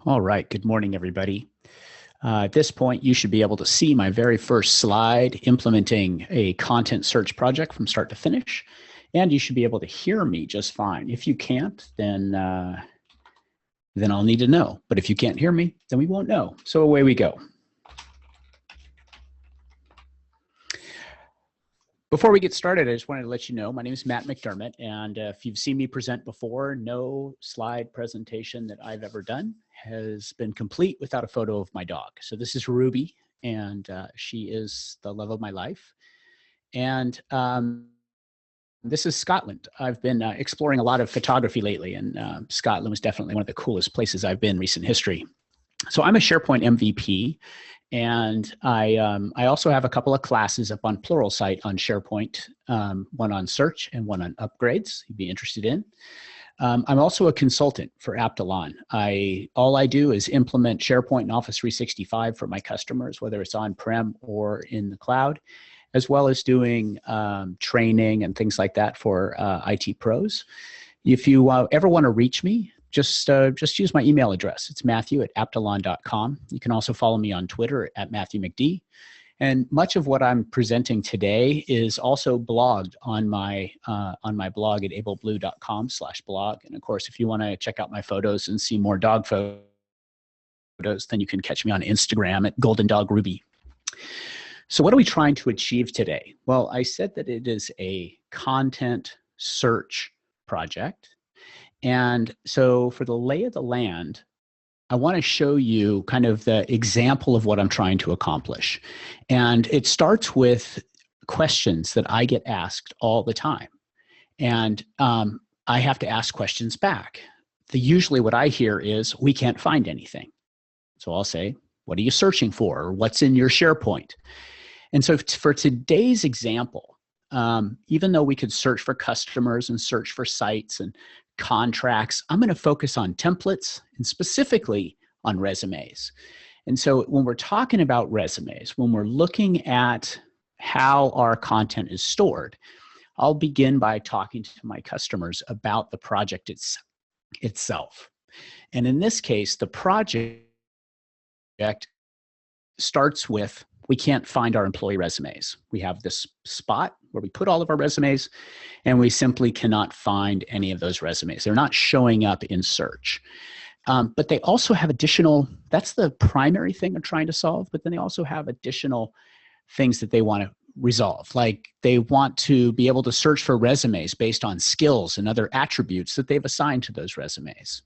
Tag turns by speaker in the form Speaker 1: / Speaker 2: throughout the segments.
Speaker 1: All right, good morning, everybody. At this point, you should be able to see my very first slide implementing a content search project from start to finish, and you should be able to hear me just fine. If you can't, then I'll need to know. But if you can't hear me, then we won't know. So away we go. Before we get started, I just wanted to let you know my name is Matt McDermott, and if you've seen me present before, no slide presentation that I've ever done has been complete without a photo of my dog. So this is Ruby, and she is the love of my life. And this is Scotland. I've been exploring a lot of photography lately, and Scotland was definitely one of the coolest places I've been in recent history. So I'm a SharePoint MVP. And I also have a couple of classes up on Pluralsight on SharePoint, one on search and one on upgrades you'd be interested in. I'm also a consultant for Aptalon. All I do is implement SharePoint and Office 365 for my customers, whether it's on-prem or in the cloud, as well as doing training and things like that for IT pros. If you ever want to reach me, just use my email address. It's matthew@aptalon.com. You can also follow me on Twitter at MatthewMcD. And much of what I'm presenting today is also blogged on my blog at ableblue.com/blog. And of course, if you want to check out my photos and see more dog photos, then you can catch me on Instagram at Golden Dog Ruby. So what are we trying to achieve today? Well, I said that it is a content search project. And so for the lay of the land, I want to show you kind of the example of what I'm trying to accomplish. And it starts with questions that I get asked all the time. And I have to ask questions back. Usually what I hear is, we can't find anything. So I'll say, what are you searching for? Or what's in your SharePoint? And so for today's example, even though we could search for customers and search for sites and contracts, I'm going to focus on templates and specifically on resumes. And so when we're talking about resumes, when we're looking at how our content is stored, I'll begin by talking to my customers about the project itself. And in this case, the project starts with, we can't find our employee resumes. We have this spot where we put all of our resumes, and we simply cannot find any of those resumes. They're not showing up in search. But they also have additional, that's the primary thing they're trying to solve, but then they also have additional things that they want to resolve. Like they want to be able to search for resumes based on skills and other attributes that they've assigned to those resumes.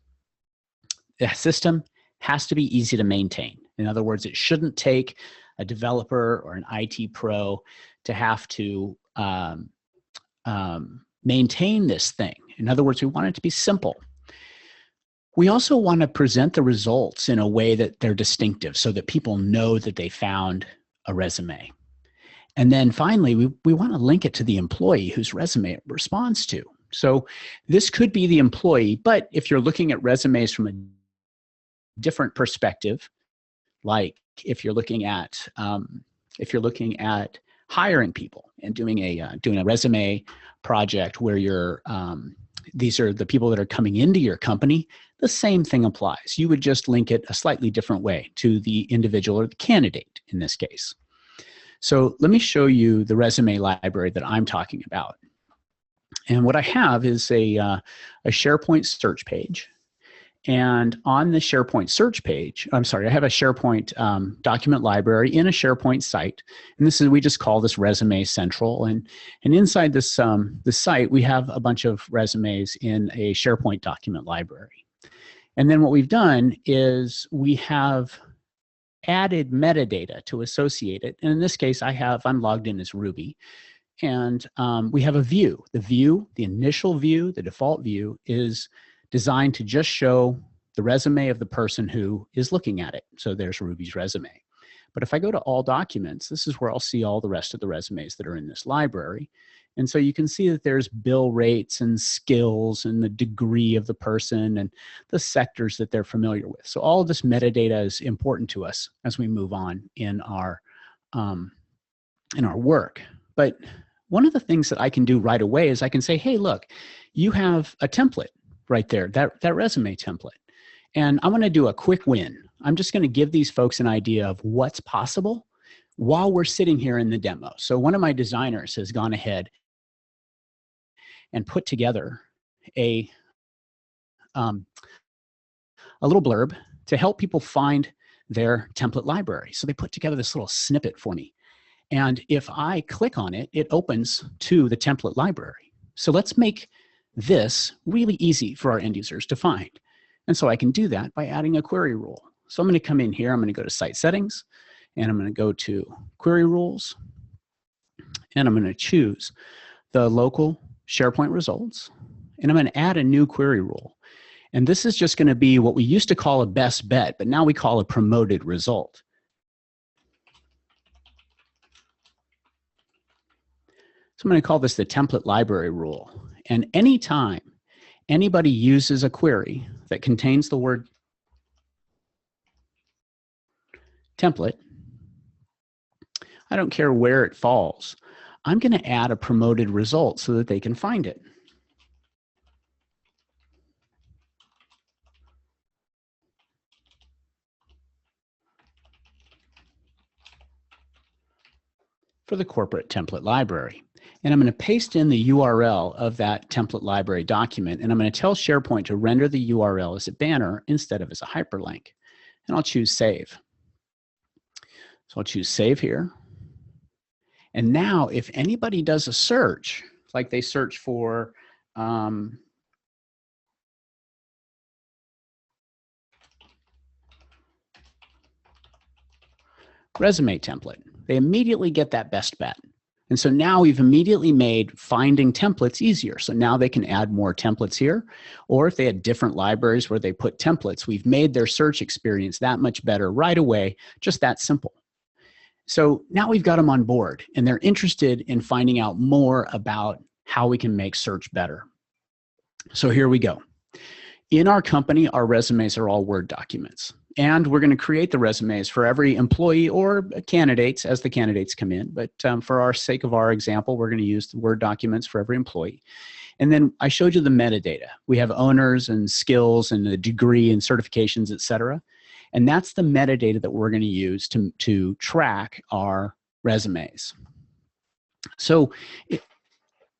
Speaker 1: The system has to be easy to maintain. In other words, it shouldn't take a developer or an IT pro to have to maintain this thing. In other words, we want it to be simple. We also want to present the results in a way that they're distinctive so that people know that they found a resume. And then finally, we want to link it to the employee whose resume it responds to. So this could be the employee, but if you're looking at resumes from a different perspective, like if you're looking at hiring people and doing a resume project where you're these are the people that are coming into your company, the same thing applies. You would just link it a slightly different way to the individual or the candidate in this case. So let me show you the resume library that I'm talking about. And what I have is a SharePoint search page. And on the SharePoint search page, I have a SharePoint document library in a SharePoint site. And we just call this Resume Central. And inside this site, we have a bunch of resumes in a SharePoint document library. And then what we've done is we have added metadata to associate it. And in this case, I'm logged in as Ruby. And we have a view. The initial view, the default view is designed to just show the resume of the person who is looking at it. So there's Ruby's resume. But if I go to all documents, this is where I'll see all the rest of the resumes that are in this library. And so you can see that there's bill rates and skills and the degree of the person and the sectors that they're familiar with. So all of this metadata is important to us as we move on in our work. But one of the things that I can do right away is I can say, hey, look, you have a template right there, that resume template. And I'm going to do a quick win. I'm just going to give these folks an idea of what's possible while we're sitting here in the demo. So one of my designers has gone ahead and put together a little blurb to help people find their template library. So they put together this little snippet for me. And if I click on it, it opens to the template library. So let's make this really easy for our end users to find. And so I can do that by adding a query rule. So I'm going to come in here, I'm going to go to Site Settings, and I'm going to go to Query Rules, and I'm going to choose the local SharePoint results, and I'm going to add a new query rule. And this is just going to be what we used to call a best bet, but now we call a promoted result. So I'm going to call this the template library rule. And anytime anybody uses a query that contains the word template, I don't care where it falls, I'm going to add a promoted result so that they can find it. For the corporate template library. And I'm going to paste in the URL of that template library document, and I'm going to tell SharePoint to render the URL as a banner instead of as a hyperlink. And I'll choose Save. So I'll choose Save here. And now if anybody does a search, like they search for resume template, they immediately get that best bet. And so now we've immediately made finding templates easier. So now they can add more templates here, or if they had different libraries where they put templates, we've made their search experience that much better right away, just that simple. So now we've got them on board and they're interested in finding out more about how we can make search better. So here we go. In our company, our resumes are all Word documents. And we're going to create the resumes for every employee or candidates as the candidates come in. But for our sake of our example, we're going to use the Word documents for every employee. And then I showed you the metadata. We have owners and skills and the degree and certifications, et cetera. And that's the metadata that we're going to use to track our resumes. So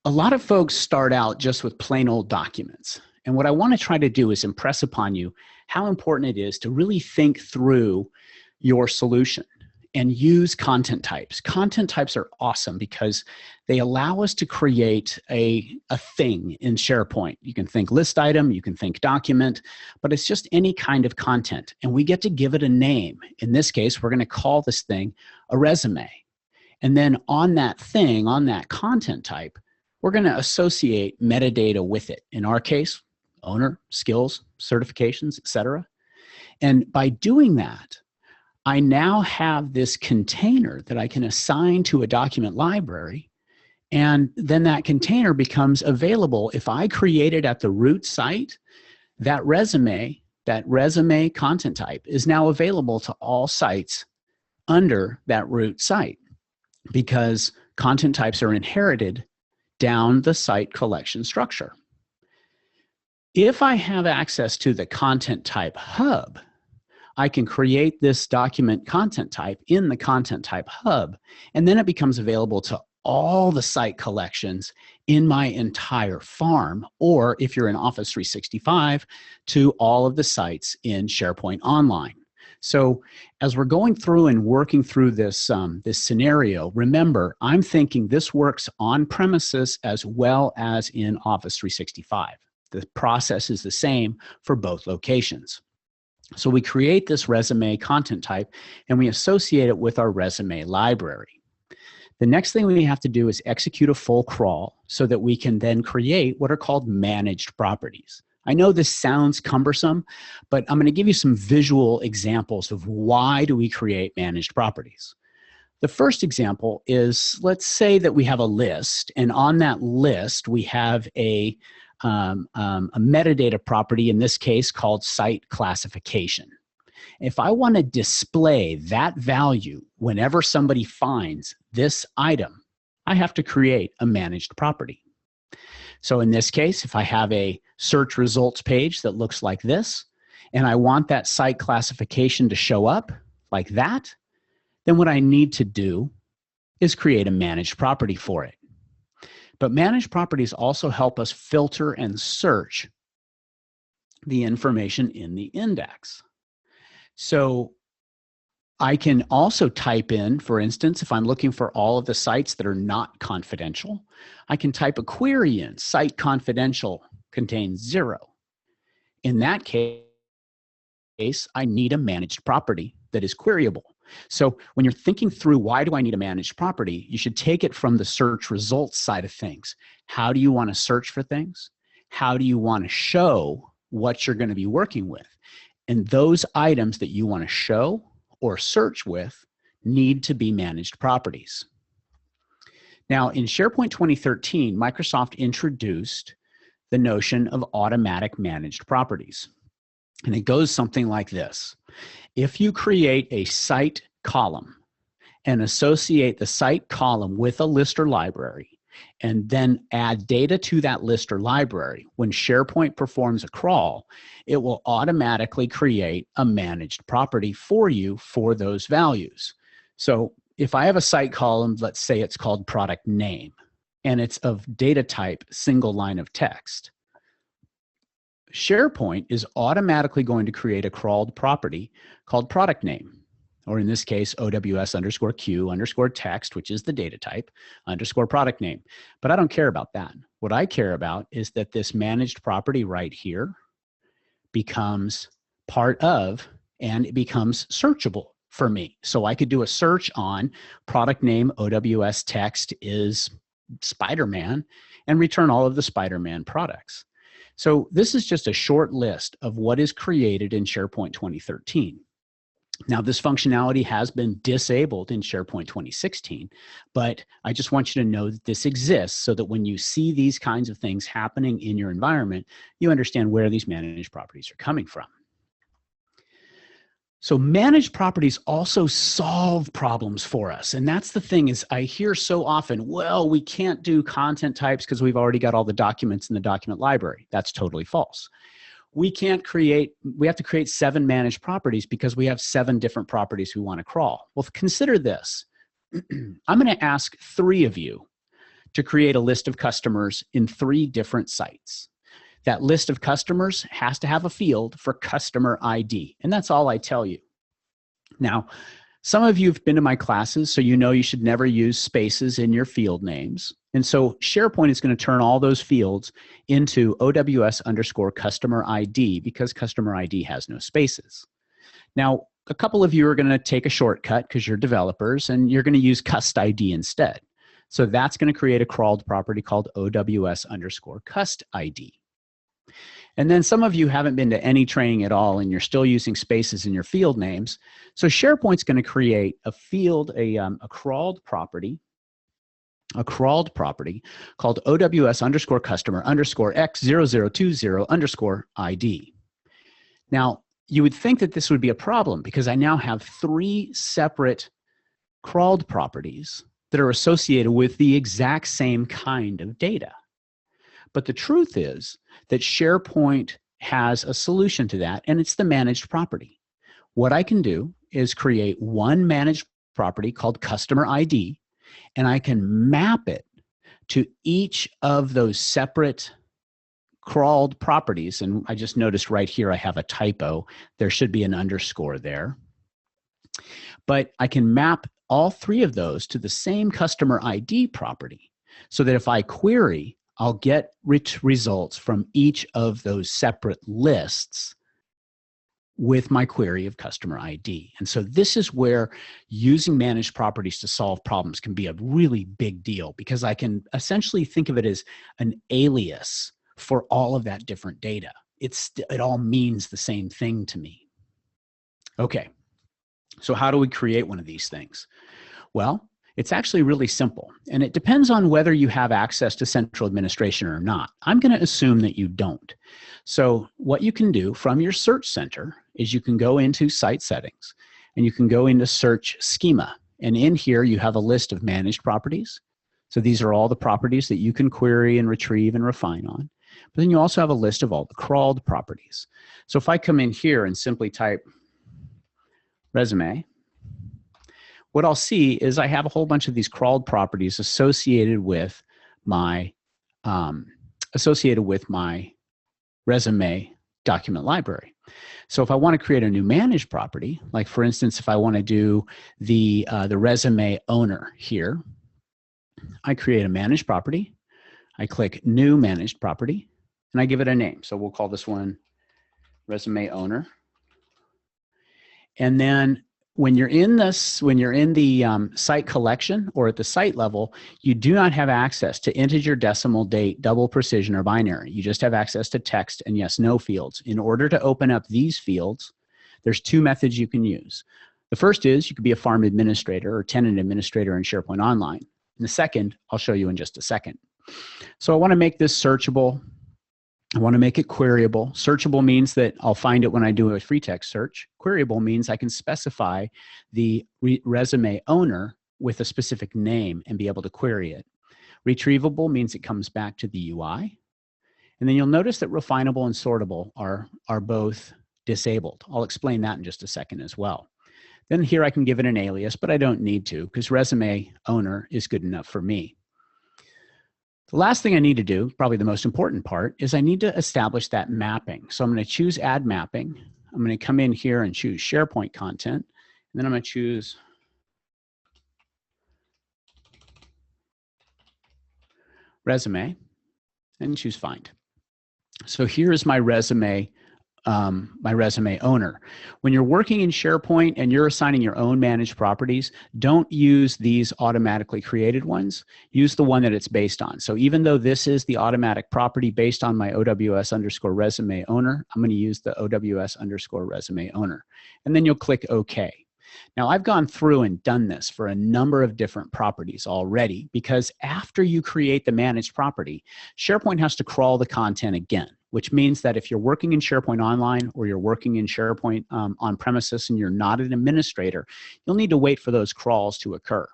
Speaker 1: a lot of folks start out just with plain old documents. And what I want to try to do is impress upon you how important it is to really think through your solution and use content types. Content types are awesome because they allow us to create a thing in SharePoint. You can think list item, you can think document, but it's just any kind of content. And we get to give it a name. In this case, we're going to call this thing a resume. And then on that thing, on that content type, we're going to associate metadata with it. In our case, owner, skills, certifications, etc. And by doing that, I now have this container that I can assign to a document library, and then that container becomes available. If I create it at the root site, that resume content type is now available to all sites under that root site because content types are inherited down the site collection structure. If I have access to the content type hub, I can create this document content type in the content type hub, and then it becomes available to all the site collections in my entire farm, or if you're in Office 365, to all of the sites in SharePoint Online. So as we're going through and working through this, this scenario, remember, I'm thinking this works on premises as well as in Office 365. The process is the same for both locations. So we create this resume content type and we associate it with our resume library. The next thing we have to do is execute a full crawl so that we can then create what are called managed properties. I know this sounds cumbersome, but I'm going to give you some visual examples of why do we create managed properties. The first example is, let's say that we have a list, and on that list we have a metadata property, in this case called site classification. If I want to display that value whenever somebody finds this item, I have to create a managed property. So in this case, if I have a search results page that looks like this, and I want that site classification to show up like that, then what I need to do is create a managed property for it. But managed properties also help us filter and search the information in the index. So I can also type in, for instance, if I'm looking for all of the sites that are not confidential, I can type a query in, site confidential contains 0. In that case, I need a managed property that is queryable. So when you're thinking through why do I need a managed property, you should take it from the search results side of things. How do you want to search for things? How do you want to show what you're going to be working with? And those items that you want to show or search with need to be managed properties. Now, in SharePoint 2013, Microsoft introduced the notion of automatic managed properties. And it goes something like this. If you create a site column and associate the site column with a list or library, and then add data to that list or library, when SharePoint performs a crawl, it will automatically create a managed property for you for those values. So if I have a site column, let's say it's called product name, and it's of data type single line of text, SharePoint is automatically going to create a crawled property called product name, or in this case, OWS_Q_text, which is the data type, _ product name. But I don't care about that. What I care about is that this managed property right here becomes part of, and it becomes searchable for me. So I could do a search on product name OWS text is Spider-Man and return all of the Spider-Man products. So this is just a short list of what is created in SharePoint 2013. Now, this functionality has been disabled in SharePoint 2016, but I just want you to know that this exists so that when you see these kinds of things happening in your environment, you understand where these managed properties are coming from. So managed properties also solve problems for us. And that's the thing is I hear so often, well, we can't do content types because we've already got all the documents in the document library. That's totally false. We have to create 7 managed properties because we have 7 different properties we want to crawl. Well, consider this. I'm going to ask 3 of you to create a list of customers in 3 different sites. That list of customers has to have a field for customer ID, and that's all I tell you. Now, some of you have been to my classes, so you know you should never use spaces in your field names. And so SharePoint is going to turn all those fields into OWS_customer ID because customer ID has no spaces. Now, a couple of you are going to take a shortcut because you're developers, and you're going to use cust ID instead. So that's going to create a crawled property called OWS_cust ID. And then some of you haven't been to any training at all, and you're still using spaces in your field names. So SharePoint's going to create a field, a crawled property called OWS_customer_X0020_ID. Now, you would think that this would be a problem because I now have 3 separate crawled properties that are associated with the exact same kind of data. But the truth is that SharePoint has a solution to that, and it's the managed property. What I can do is create one managed property called customer ID, and I can map it to each of those separate crawled properties. And I just noticed right here I have a typo. There should be an underscore there. But I can map all 3 of those to the same customer ID property so that if I query, I'll get results from each of those separate lists with my query of customer ID. And so this is where using managed properties to solve problems can be a really big deal because I can essentially think of it as an alias for all of that different data. It all means the same thing to me. Okay, so how do we create one of these things? Well, it's actually really simple, and it depends on whether you have access to central administration or not. I'm going to assume that you don't. So what you can do from your search center is you can go into site settings, and you can go into search schema. And in here, you have a list of managed properties. So these are all the properties that you can query and retrieve and refine on. But then you also have a list of all the crawled properties. So if I come in here and simply type resume, what I'll see is I have a whole bunch of these crawled properties associated with my resume document library. So if I want to create a new managed property, like for instance, if I want to do the resume owner here, I create a managed property, I click new managed property, and I give it a name. So we'll call this one resume owner. And then when you're in the site collection or at the site level, you do not have access to integer, decimal, date, double precision, or binary. You just have access to text and yes, no fields. In order to open up these fields, there's two methods you can use. The first is you could be a farm administrator or tenant administrator in SharePoint Online. And the second, I'll show you in just a second. So I want to make this searchable. I want to make it queryable. Searchable means that I'll find it when I do a free text search. Queryable means I can specify the resume owner with a specific name and be able to query it. Retrievable means it comes back to the UI. And then you'll notice that refinable and sortable are both disabled. I'll explain that in just a second as well. Then here I can give it an alias, but I don't need to because resume owner is good enough for me. The last thing I need to do, probably the most important part, is I need to establish that mapping. So I'm going to choose add mapping. I'm going to come in here and choose SharePoint content. And then I'm going to choose resume and choose find. So here's my resume owner. When you're working in SharePoint and you're assigning your own managed properties, don't use these automatically created ones. Use the one that it's based on. So even though this is the automatic property based on my OWS_resume owner, I'm going to use the OWS_resume owner. And then you'll click OK. Now I've gone through and done this for a number of different properties already because after you create the managed property, SharePoint has to crawl the content again, which means that if you're working in SharePoint Online or you're working in SharePoint on premises and you're not an administrator, you'll need to wait for those crawls to occur.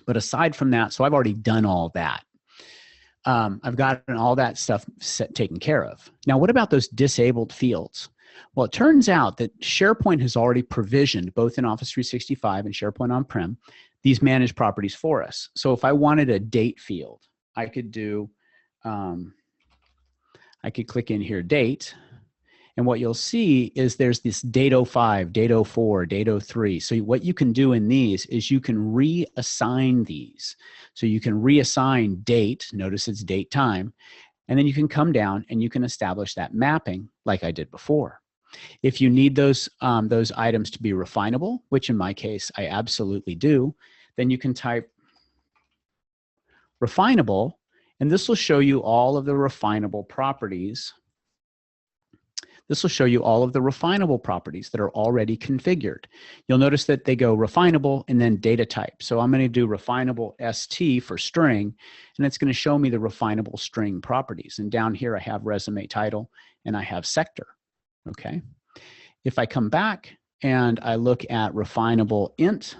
Speaker 1: But aside from that, so I've already done all that. I've gotten all that stuff taken care of. Now, what about those disabled fields? Well, it turns out that SharePoint has already provisioned, both in Office 365 and SharePoint On-Prem, these managed properties for us. So if I wanted a date field, I could do, I could click in here, date, and what you'll see is there's this date 05, date 04, date 03. So what you can do in these is you can reassign these. So you can reassign date, notice it's date time, and then you can come down and you can establish that mapping like I did before. If you need those items to be refinable, which in my case I absolutely do, then you can type refinable, and this will show you all of the refinable properties. This will show you all of the refinable properties that are already configured. You'll notice that they go refinable and then data type. So I'm going to do refinable ST for string, and it's going to show me the refinable string properties. And down here I have resume title and I have sector. Okay. If I come back and I look at refinable int,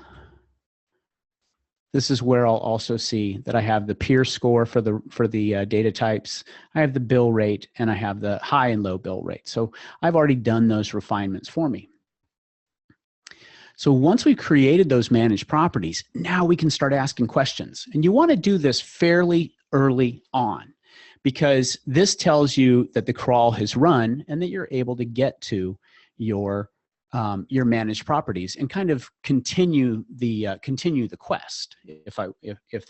Speaker 1: this is where I'll also see that I have the peer score for the data types. I have the bill rate and I have the high and low bill rate. So I've already done those refinements for me. So once we've created those managed properties, now we can start asking questions. And you want to do this fairly early on because this tells you that the crawl has run and that you're able to get to your managed properties and kind of continue the quest, if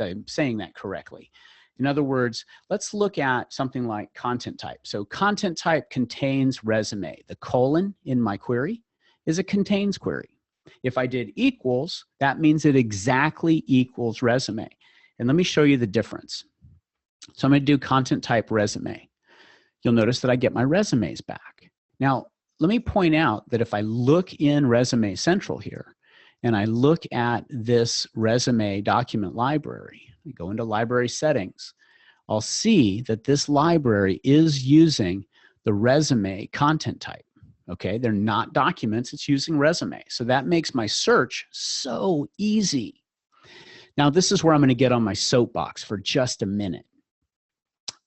Speaker 1: I'm saying that correctly. In other words, let's look at something like content type. So content type contains resume. The colon in my query is a contains query. If I did equals, that means it exactly equals resume. And let me show you the difference. So I'm going to do content type resume. You'll notice that I get my resumes back. Now, let me point out that if I look in Resume Central here, and I look at this resume document library, I go into library settings, I'll see that this library is using the resume content type. Okay, they're not documents, it's using resume. So that makes my search so easy. Now, this is where I'm going to get on my soapbox for just a minute.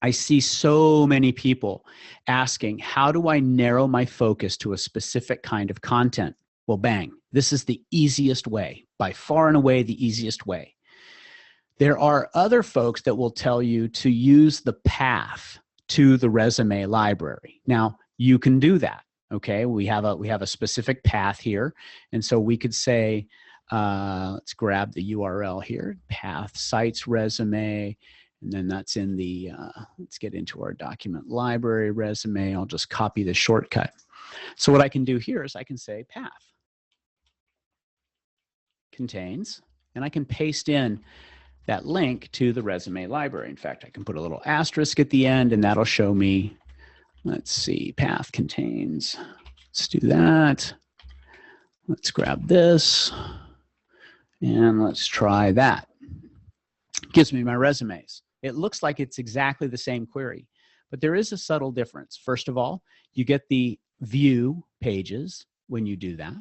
Speaker 1: I see so many people asking, how do I narrow my focus to a specific kind of content? Well, bang, this is the easiest way, by far and away the easiest way. There are other folks that will tell you to use the path to the resume library. Now, you can do that, okay? We have a specific path here, and so we could say, let's grab the URL here, path sites resume, and then that's in the, let's get into our document library resume. I'll just copy the shortcut. So what I can do here is I can say path contains, and I can paste in that link to the resume library. In fact, I can put a little asterisk at the end, and that'll show me, let's see, path contains. Let's do that. Let's grab this, and let's try that. It gives me my resumes. It looks like it's exactly the same query, but there is a subtle difference. First of all, you get the view pages when you do that,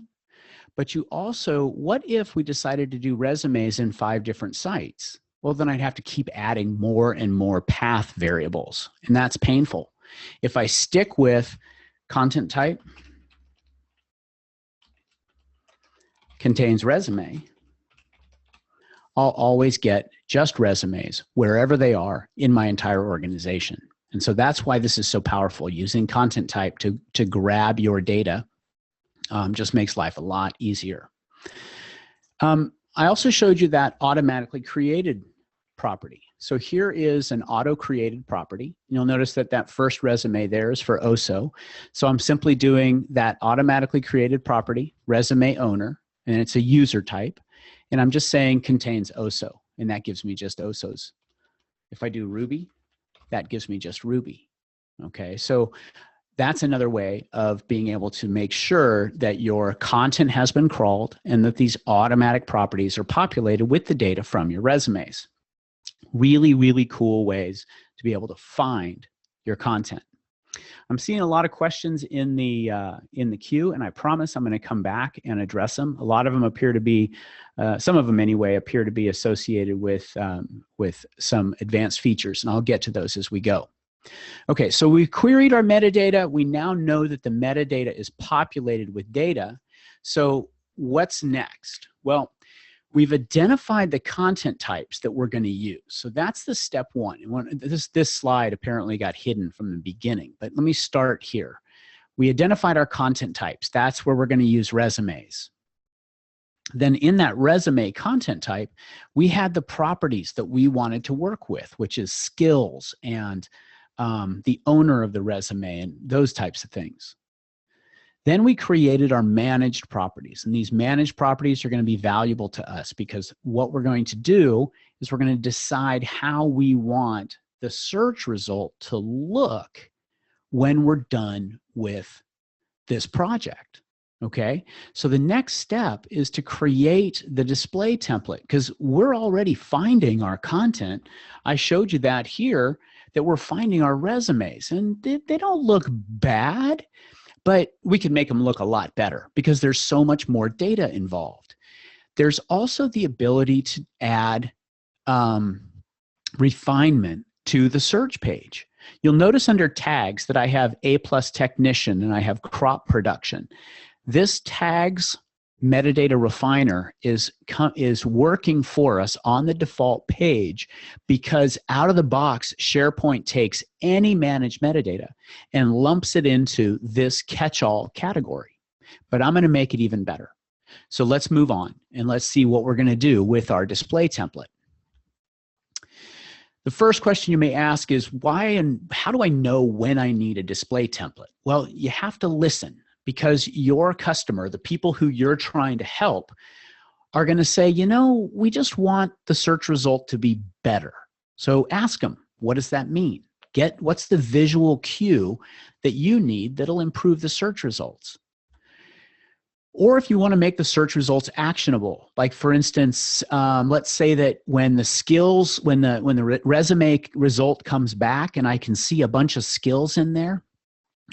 Speaker 1: but you also, what if we decided to do resumes in 5 different sites? Well, then I'd have to keep adding more and more path variables, and that's painful. If I stick with content type contains resume, I'll always get just resumes wherever they are in my entire organization. And so that's why this is so powerful. Using content type to grab your data just makes life a lot easier. I also showed you that automatically created property. So here is an auto-created property. You'll notice that that first resume there is for OSO. So I'm simply doing that automatically created property, resume owner, and it's a user type. And I'm just saying contains OSO, and that gives me just OSOs. If I do Ruby, that gives me just Ruby. Okay, so that's another way of being able to make sure that your content has been crawled and that these automatic properties are populated with the data from your resumes. Really, really cool ways to be able to find your content. I'm seeing a lot of questions in the queue, and I promise I'm going to come back and address them. A lot of them appear to be, some of them anyway, appear to be associated with some advanced features, and I'll get to those as we go. Okay, so we've queried our metadata. We now know that the metadata is populated with data. So what's next? Well, we've identified the content types that we're going to use. So that's the step one. And this slide apparently got hidden from the beginning, but let me start here. We identified our content types. That's where we're going to use resumes. Then in that resume content type, we had the properties that we wanted to work with, which is skills and the owner of the resume and those types of things. Then we created our managed properties, and these managed properties are going to be valuable to us because what we're going to do is we're going to decide how we want the search result to look when we're done with this project. Okay, so the next step is to create the display template because we're already finding our content. I showed you that here, that we're finding our resumes, and they don't look bad, but we can make them look a lot better because there's so much more data involved. There's also the ability to add refinement to the search page. You'll notice under tags that I have A+ technician and I have crop production. This tags metadata refiner is working for us on the default page because out of the box, SharePoint takes any managed metadata and lumps it into this catch-all category. But I'm going to make it even better. So let's move on and let's see what we're going to do with our display template. The first question you may ask is why and how do I know when I need a display template? Well, you have to listen. Because your customer, the people who you're trying to help, are going to say, you know, we just want the search result to be better. So ask them, what does that mean? What's the visual cue that you need that'll improve the search results? Or if you want to make the search results actionable, like for instance, let's say that when the resume result comes back and I can see a bunch of skills in there,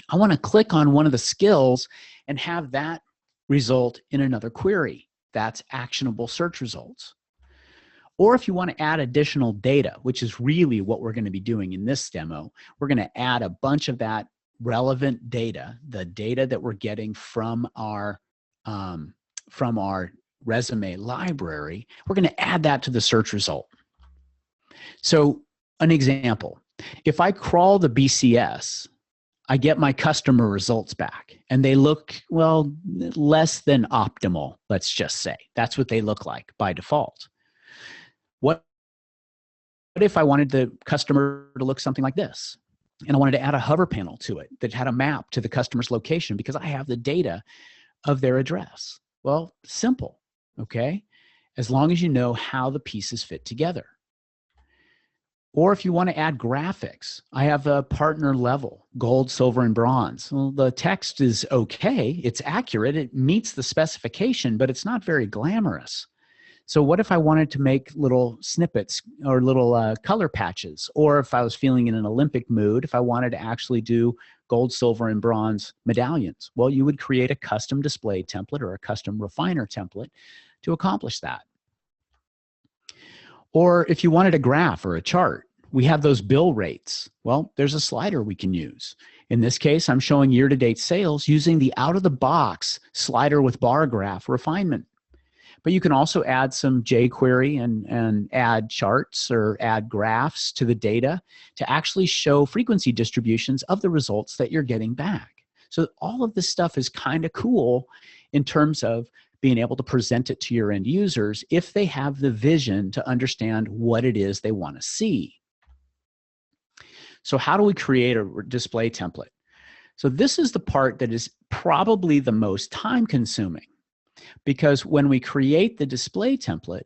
Speaker 1: I want to click on one of the skills and have that result in another query. That's actionable search results. Or if you want to add additional data, which is really what we're going to be doing in this demo, we're going to add a bunch of that relevant data, the data that we're getting from our resume library, we're going to add that to the search result. So an example, if I crawl the BCS, I get my customer results back, and they look, well, less than optimal, let's just say. That's what they look like by default. What if I wanted the customer to look something like this? And I wanted to add a hover panel to it that had a map to the customer's location because I have the data of their address. Well, simple, okay? As long as you know how the pieces fit together. Or if you want to add graphics, I have a partner level, gold, silver, and bronze. Well, the text is okay. It's accurate. It meets the specification, but it's not very glamorous. So what if I wanted to make little snippets or little color patches? Or if I was feeling in an Olympic mood, if I wanted to actually do gold, silver, and bronze medallions? Well, you would create a custom display template or a custom refiner template to accomplish that. Or if you wanted a graph or a chart, we have those bill rates. Well, there's a slider we can use. In this case, I'm showing year-to-date sales using the out-of-the-box slider with bar graph refinement. But you can also add some jQuery and add charts or add graphs to the data to actually show frequency distributions of the results that you're getting back. So all of this stuff is kind of cool in terms of being able to present it to your end users if they have the vision to understand what it is they want to see. So how do we create a display template? So this is the part that is probably the most time consuming, because when we create the display template,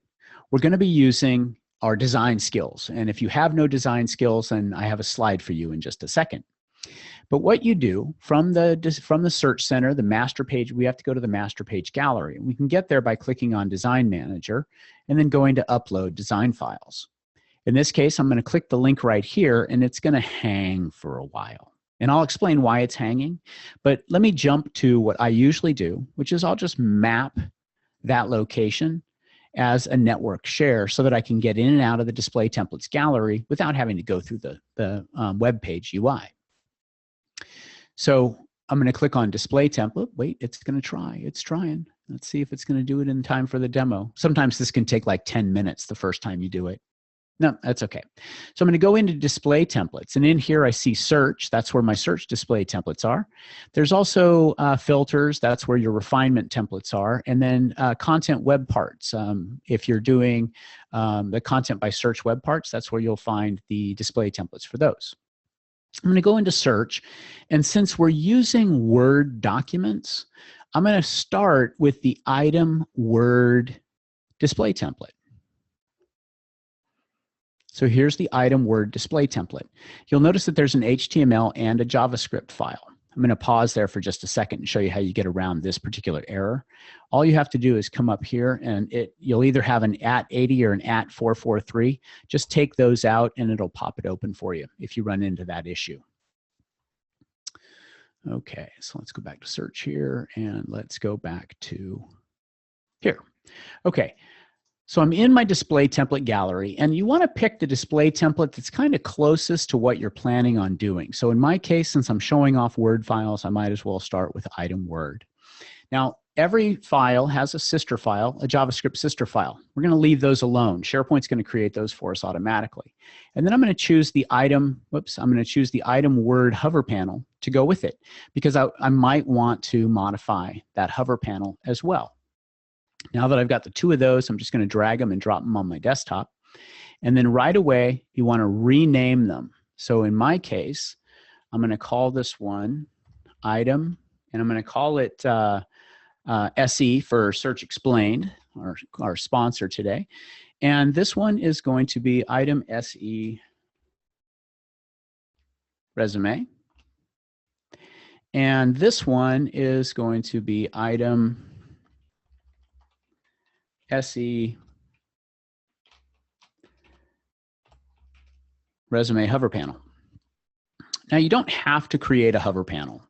Speaker 1: we're going to be using our design skills. And if you have no design skills, then I have a slide for you in just a second. But what you do from the Search Center, the master page, we have to go to the master page gallery. And we can get there by clicking on Design Manager and then going to Upload Design Files. In this case, I'm going to click the link right here, and it's going to hang for a while. And I'll explain why it's hanging. But let me jump to what I usually do, which is I'll just map that location as a network share so that I can get in and out of the Display Templates gallery without having to go through the web page UI. So I'm going to click on Display Template. Wait, it's going to try. It's trying. Let's see if it's going to do it in time for the demo. Sometimes this can take like 10 minutes the first time you do it. No, that's okay. So I'm going to go into Display Templates. And in here, I see Search. That's where my search display templates are. There's also filters. That's where your refinement templates are. And then content web parts. If you're doing the content by search web parts, that's where you'll find the display templates for those. I'm going to go into Search. And since we're using Word documents, I'm going to start with the item Word display template. So here's the item Word display template. You'll notice that there's an HTML and a JavaScript file. I'm going to pause there for just a second and show you how you get around this particular error. All you have to do is come up here, and you'll either have an @80 or an @443. Just take those out, and it'll pop it open for you if you run into that issue. Okay, so let's go back to Search here, and let's go back to here. Okay. So I'm in my display template gallery, and you want to pick the display template that's kind of closest to what you're planning on doing. So in my case, since I'm showing off Word files, I might as well start with item Word. Now, every file has a sister file, a JavaScript sister file. We're going to leave those alone. SharePoint's going to create those for us automatically. And then I'm going to choose the item, I'm going to choose the item Word hover panel to go with it, because I might want to modify that hover panel as well. Now that I've got the two of those, I'm just going to drag them and drop them on my desktop. And then right away, you want to rename them. So in my case, I'm going to call this one item, and I'm going to call it SE for Search Explained, our sponsor today. And this one is going to be item SE resume. And this one is going to be item SE resume hover panel. Now, you don't have to create a hover panel.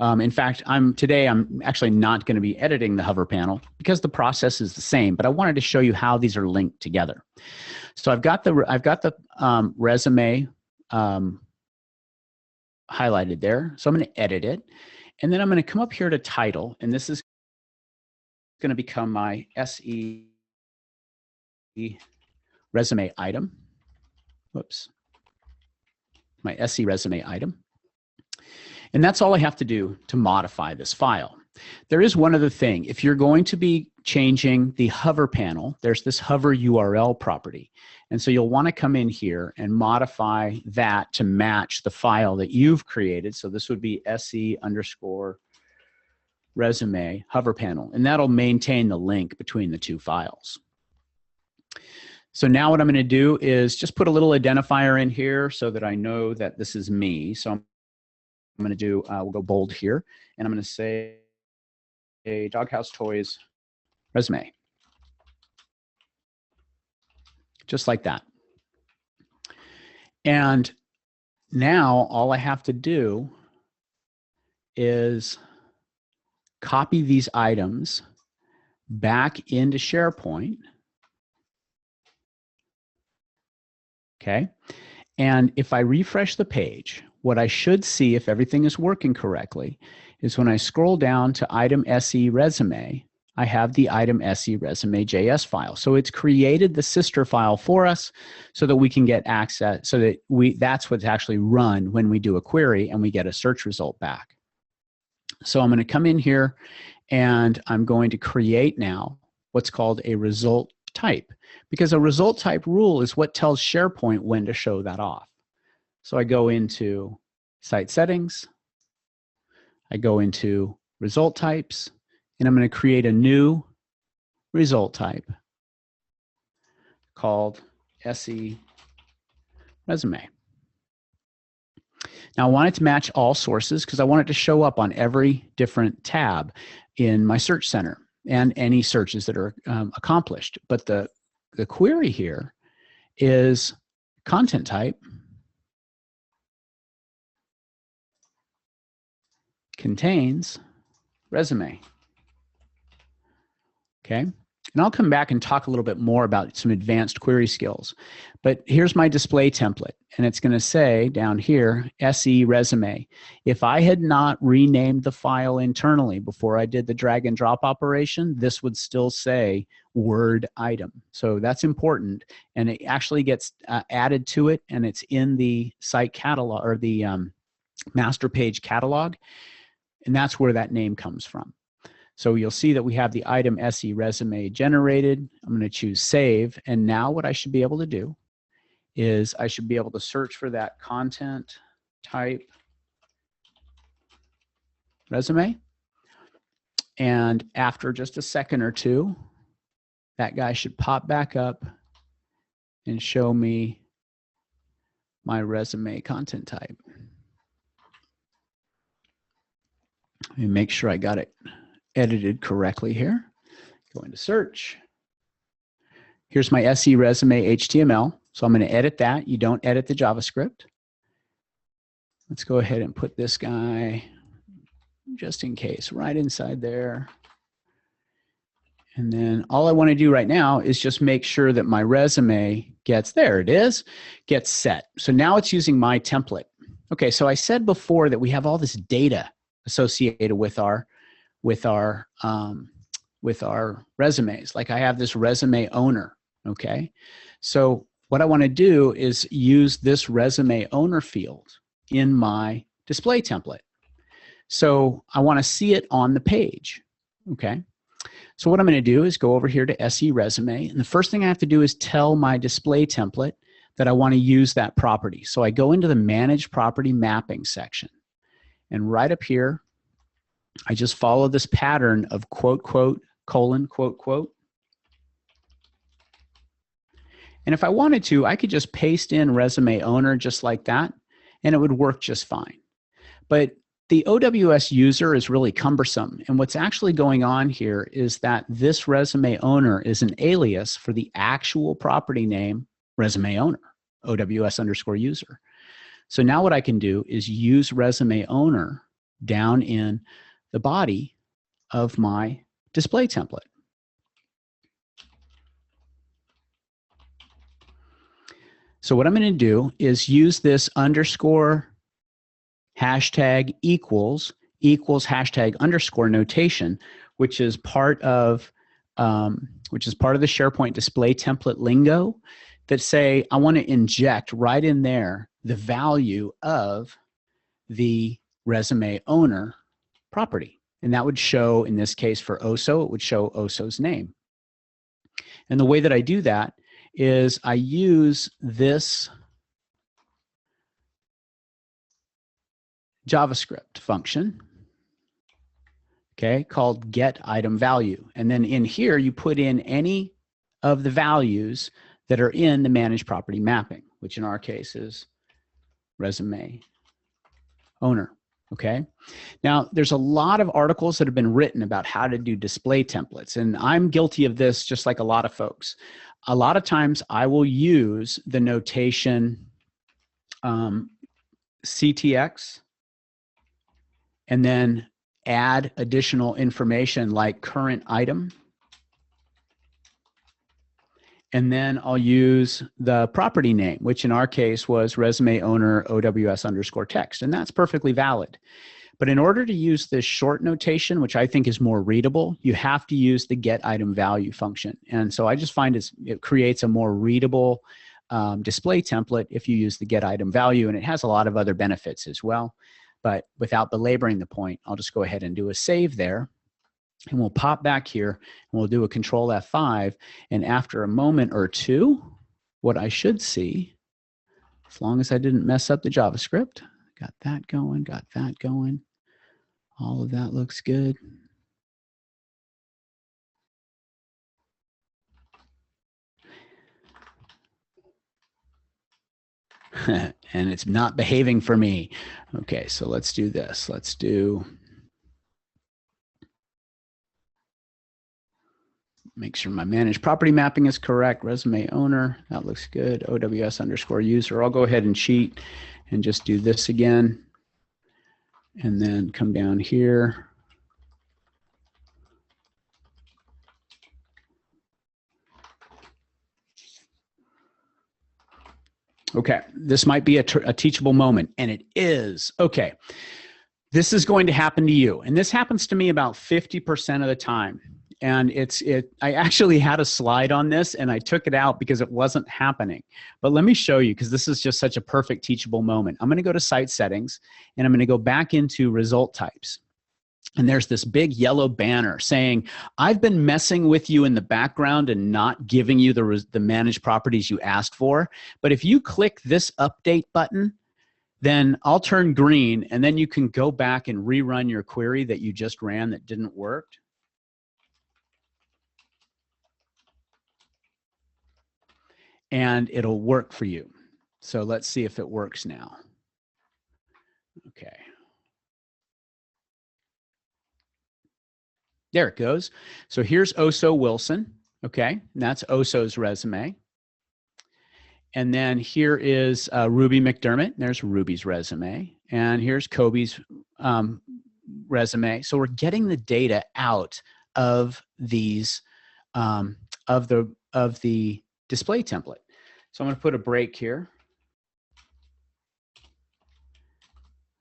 Speaker 1: In fact, today I'm actually not going to be editing the hover panel because the process is the same, but I wanted to show you how these are linked together. So I've got the resume highlighted there. So I'm going to edit it, and then I'm going to come up here to title, and this is going to become my SE resume item. Whoops. My SE resume item. And that's all I have to do to modify this file. There is one other thing. If you're going to be changing the hover panel, there's this hover URL property. And so you'll want to come in here and modify that to match the file that you've created. So this would be SE_resume hover panel, and that'll maintain the link between the two files. So now what I'm going to do is just put a little identifier in here so that I know that this is me. So I'm going to do, we'll go bold here, and I'm going to say a Doghouse Toys resume. Just like that. And now all I have to do is copy these items back into SharePoint. Okay. And if I refresh the page, what I should see, if everything is working correctly, is when I scroll down to item SE resume, I have the item SE resume JS file. So it's created the sister file for us so that we can get access, so that that's what's actually run when we do a query and we get a search result back. So I'm going to come in here and I'm going to create now what's called a result type, because a result type rule is what tells SharePoint when to show that off. So I go into Site Settings, I go into Result Types, and I'm going to create a new result type called SE Resume. Now I want it to match all sources because I want it to show up on every different tab in my Search Center and any searches that are accomplished. But the query here is content type contains resume. Okay, and I'll come back and talk a little bit more about some advanced query skills. But here's my display template, and it's going to say down here, SE resume. If I had not renamed the file internally before I did the drag and drop operation, this would still say Word item. So that's important, and it actually gets added to it, and it's in the site catalog or the master page catalog, and that's where that name comes from. So you'll see that we have the item SE resume generated. I'm going to choose save. And now what I should be able to do is I should be able to search for that content type resume. And after just a second or two, that guy should pop back up and show me my resume content type. Let me make sure I got it edited correctly here. Go into search. Here's my SE resume HTML. So I'm going to edit that. You don't edit the JavaScript. Let's go ahead and put this guy, just in case, right inside there. And then all I want to do right now is just make sure that my resume gets, there it is, gets set. So now it's using my template. Okay, so I said before that we have all this data associated with our resumes. Like I have this resume owner, okay? So what I want to do is use this resume owner field in my display template. So I want to see it on the page, okay? So what I'm going to do is go over here to SE resume, and the first thing I have to do is tell my display template that I want to use that property. So I go into the Manage Property Mapping section, and right up here, I just follow this pattern of quote, quote, colon, quote, quote. And if I wanted to, I could just paste in resume owner just like that, and it would work just fine. But the OWS user is really cumbersome. And what's actually going on here is that this resume owner is an alias for the actual property name resume owner, OWS_user. So now what I can do is use resume owner down in the body of my display template. So what I'm going to do is use this underscore hashtag equals hashtag underscore notation, which is part of the SharePoint display template lingo that say I want to inject right in there the value of the resume owner property. And that would show, in this case for OSO, it would show OSO's name. And the way that I do that is I use this JavaScript function, okay, called getItemValue. And then in here, you put in any of the values that are in the managed property mapping, which in our case is resume owner. Okay. Now, there's a lot of articles that have been written about how to do display templates, and I'm guilty of this just like a lot of folks. A lot of times I will use the notation CTX and then add additional information like current item. And then I'll use the property name, which in our case was resume owner OWS underscore text. And that's perfectly valid. But in order to use this short notation, which I think is more readable, you have to use the getItemValue function. And so I just find it creates a more readable display template if you use the getItemValue, and it has a lot of other benefits as well. But without belaboring the point, I'll just go ahead and do a save there. And we'll pop back here and we'll do a Control F5. And after a moment or two, what I should see, as long as I didn't mess up the JavaScript, got that going, got that going. All of that looks good. And it's not behaving for me. Okay, so let's do this. Let's do, make sure my managed property mapping is correct. Resume owner, that looks good. OWS underscore user. I'll go ahead and cheat and just do this again. And then come down here. Okay, this might be a teachable moment, and it is. Okay, this is going to happen to you, and this happens to me about 50% of the time. And I actually had a slide on this, and I took it out because it wasn't happening. But let me show you, because this is just such a perfect teachable moment. I'm going to go to Site Settings, and I'm going to go back into Result Types. And there's this big yellow banner saying, I've been messing with you in the background and not giving you the managed properties you asked for. But if you click this update button, then I'll turn green, and then you can go back and rerun your query that you just ran that didn't work. And it'll work for you. So let's see if it works now. Okay. There it goes. So here's Oso Wilson, okay? And that's Oso's resume. And then here is Ruby McDermott. There's Ruby's resume. And here's Kobe's resume. So we're getting the data out of these, of the display template. So I'm going to put a break here.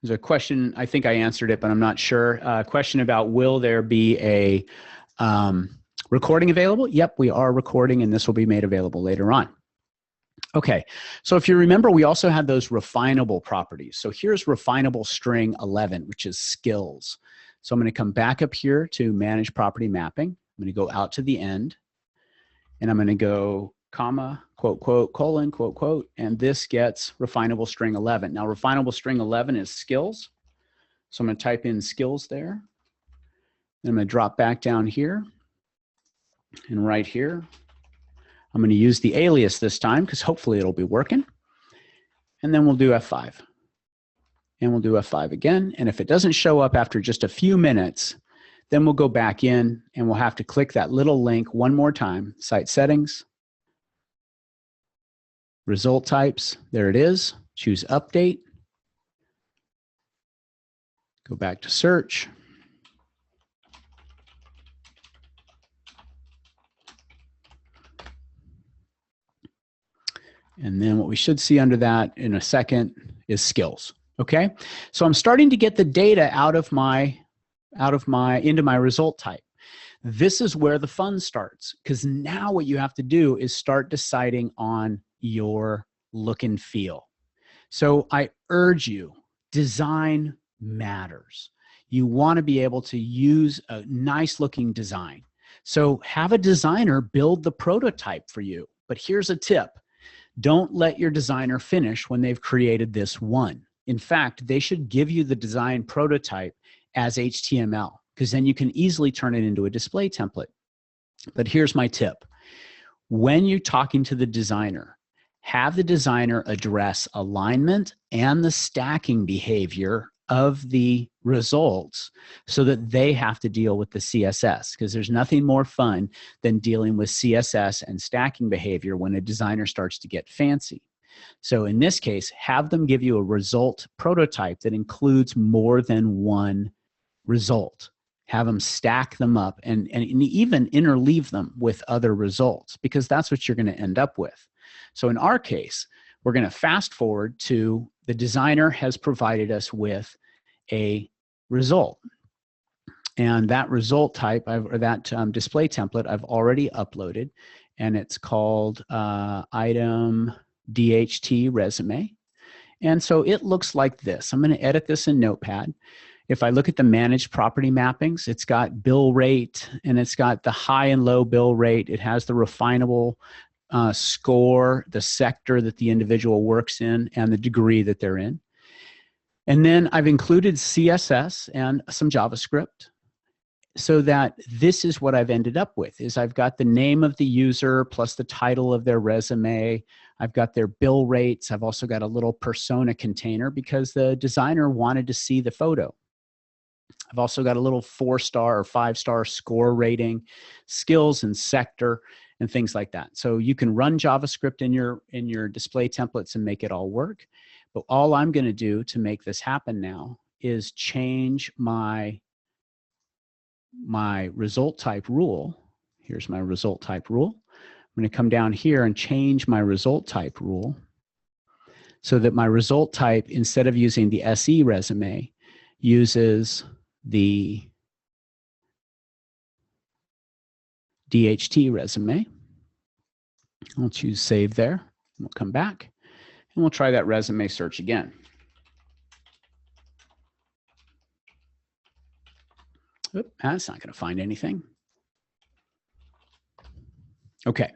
Speaker 1: There's a question, I think I answered it, but I'm not sure. A question about, will there be a recording available? Yep, we are recording, and this will be made available later on. Okay, so if you remember, we also had those refinable properties. So here's refinable string 11, which is skills. So I'm going to come back up here to manage property mapping. I'm going to go out to the end, and I'm going to go comma, quote, quote, colon, quote, quote, and this gets refinable string 11. Now, refinable string 11 is skills. So I'm going to type in skills there. Then I'm going to drop back down here. And right here, I'm going to use the alias this time because hopefully it'll be working. And then we'll do F5. And we'll do F5 again. And if it doesn't show up after just a few minutes, then we'll go back in and we'll have to click that little link one more time. Site settings. Result types, there it is. Choose update. Go back to search. And then what we should see under that in a second is skills. Okay, so I'm starting to get the data into my result type. This is where the fun starts, because now what you have to do is start deciding on your look and feel. So I urge you, design matters. You want to be able to use a nice looking design. So have a designer build the prototype for you. But here's a tip. Don't let your designer finish when they've created this one. In fact, they should give you the design prototype as HTML, because then you can easily turn it into a display template. But here's my tip. When you're talking to the designer, have the designer address alignment and the stacking behavior of the results so that they have to deal with the CSS, because there's nothing more fun than dealing with CSS and stacking behavior when a designer starts to get fancy. So in this case, have them give you a result prototype that includes more than one result. Have them stack them up and even interleave them with other results, because that's what you're going to end up with. So in our case, we're going to fast forward to the designer has provided us with a result. And that result type, or that display template, I've already uploaded, and it's called item DHT resume. And so it looks like this. I'm going to edit this in Notepad. If I look at the managed property mappings, it's got bill rate, and it's got the high and low bill rate. It has the refinable score, the sector that the individual works in, and the degree that they're in. And then I've included CSS and some JavaScript, so that this is what I've ended up with, is I've got the name of the user plus the title of their resume. I've got their bill rates. I've also got a little persona container because the designer wanted to see the photo. I've also got a little 4-star or 5-star score rating, skills and sector, and things like that. So you can run JavaScript in your display templates and make it all work. But all I'm going to do to make this happen now is change my result type rule. Here's my result type rule. I'm going to come down here and change my result type rule so that my result type, instead of using the SE resume, uses the DHT resume. I'll choose save there. We'll come back and we'll try that resume search again. Oop, that's not going to find anything. Okay,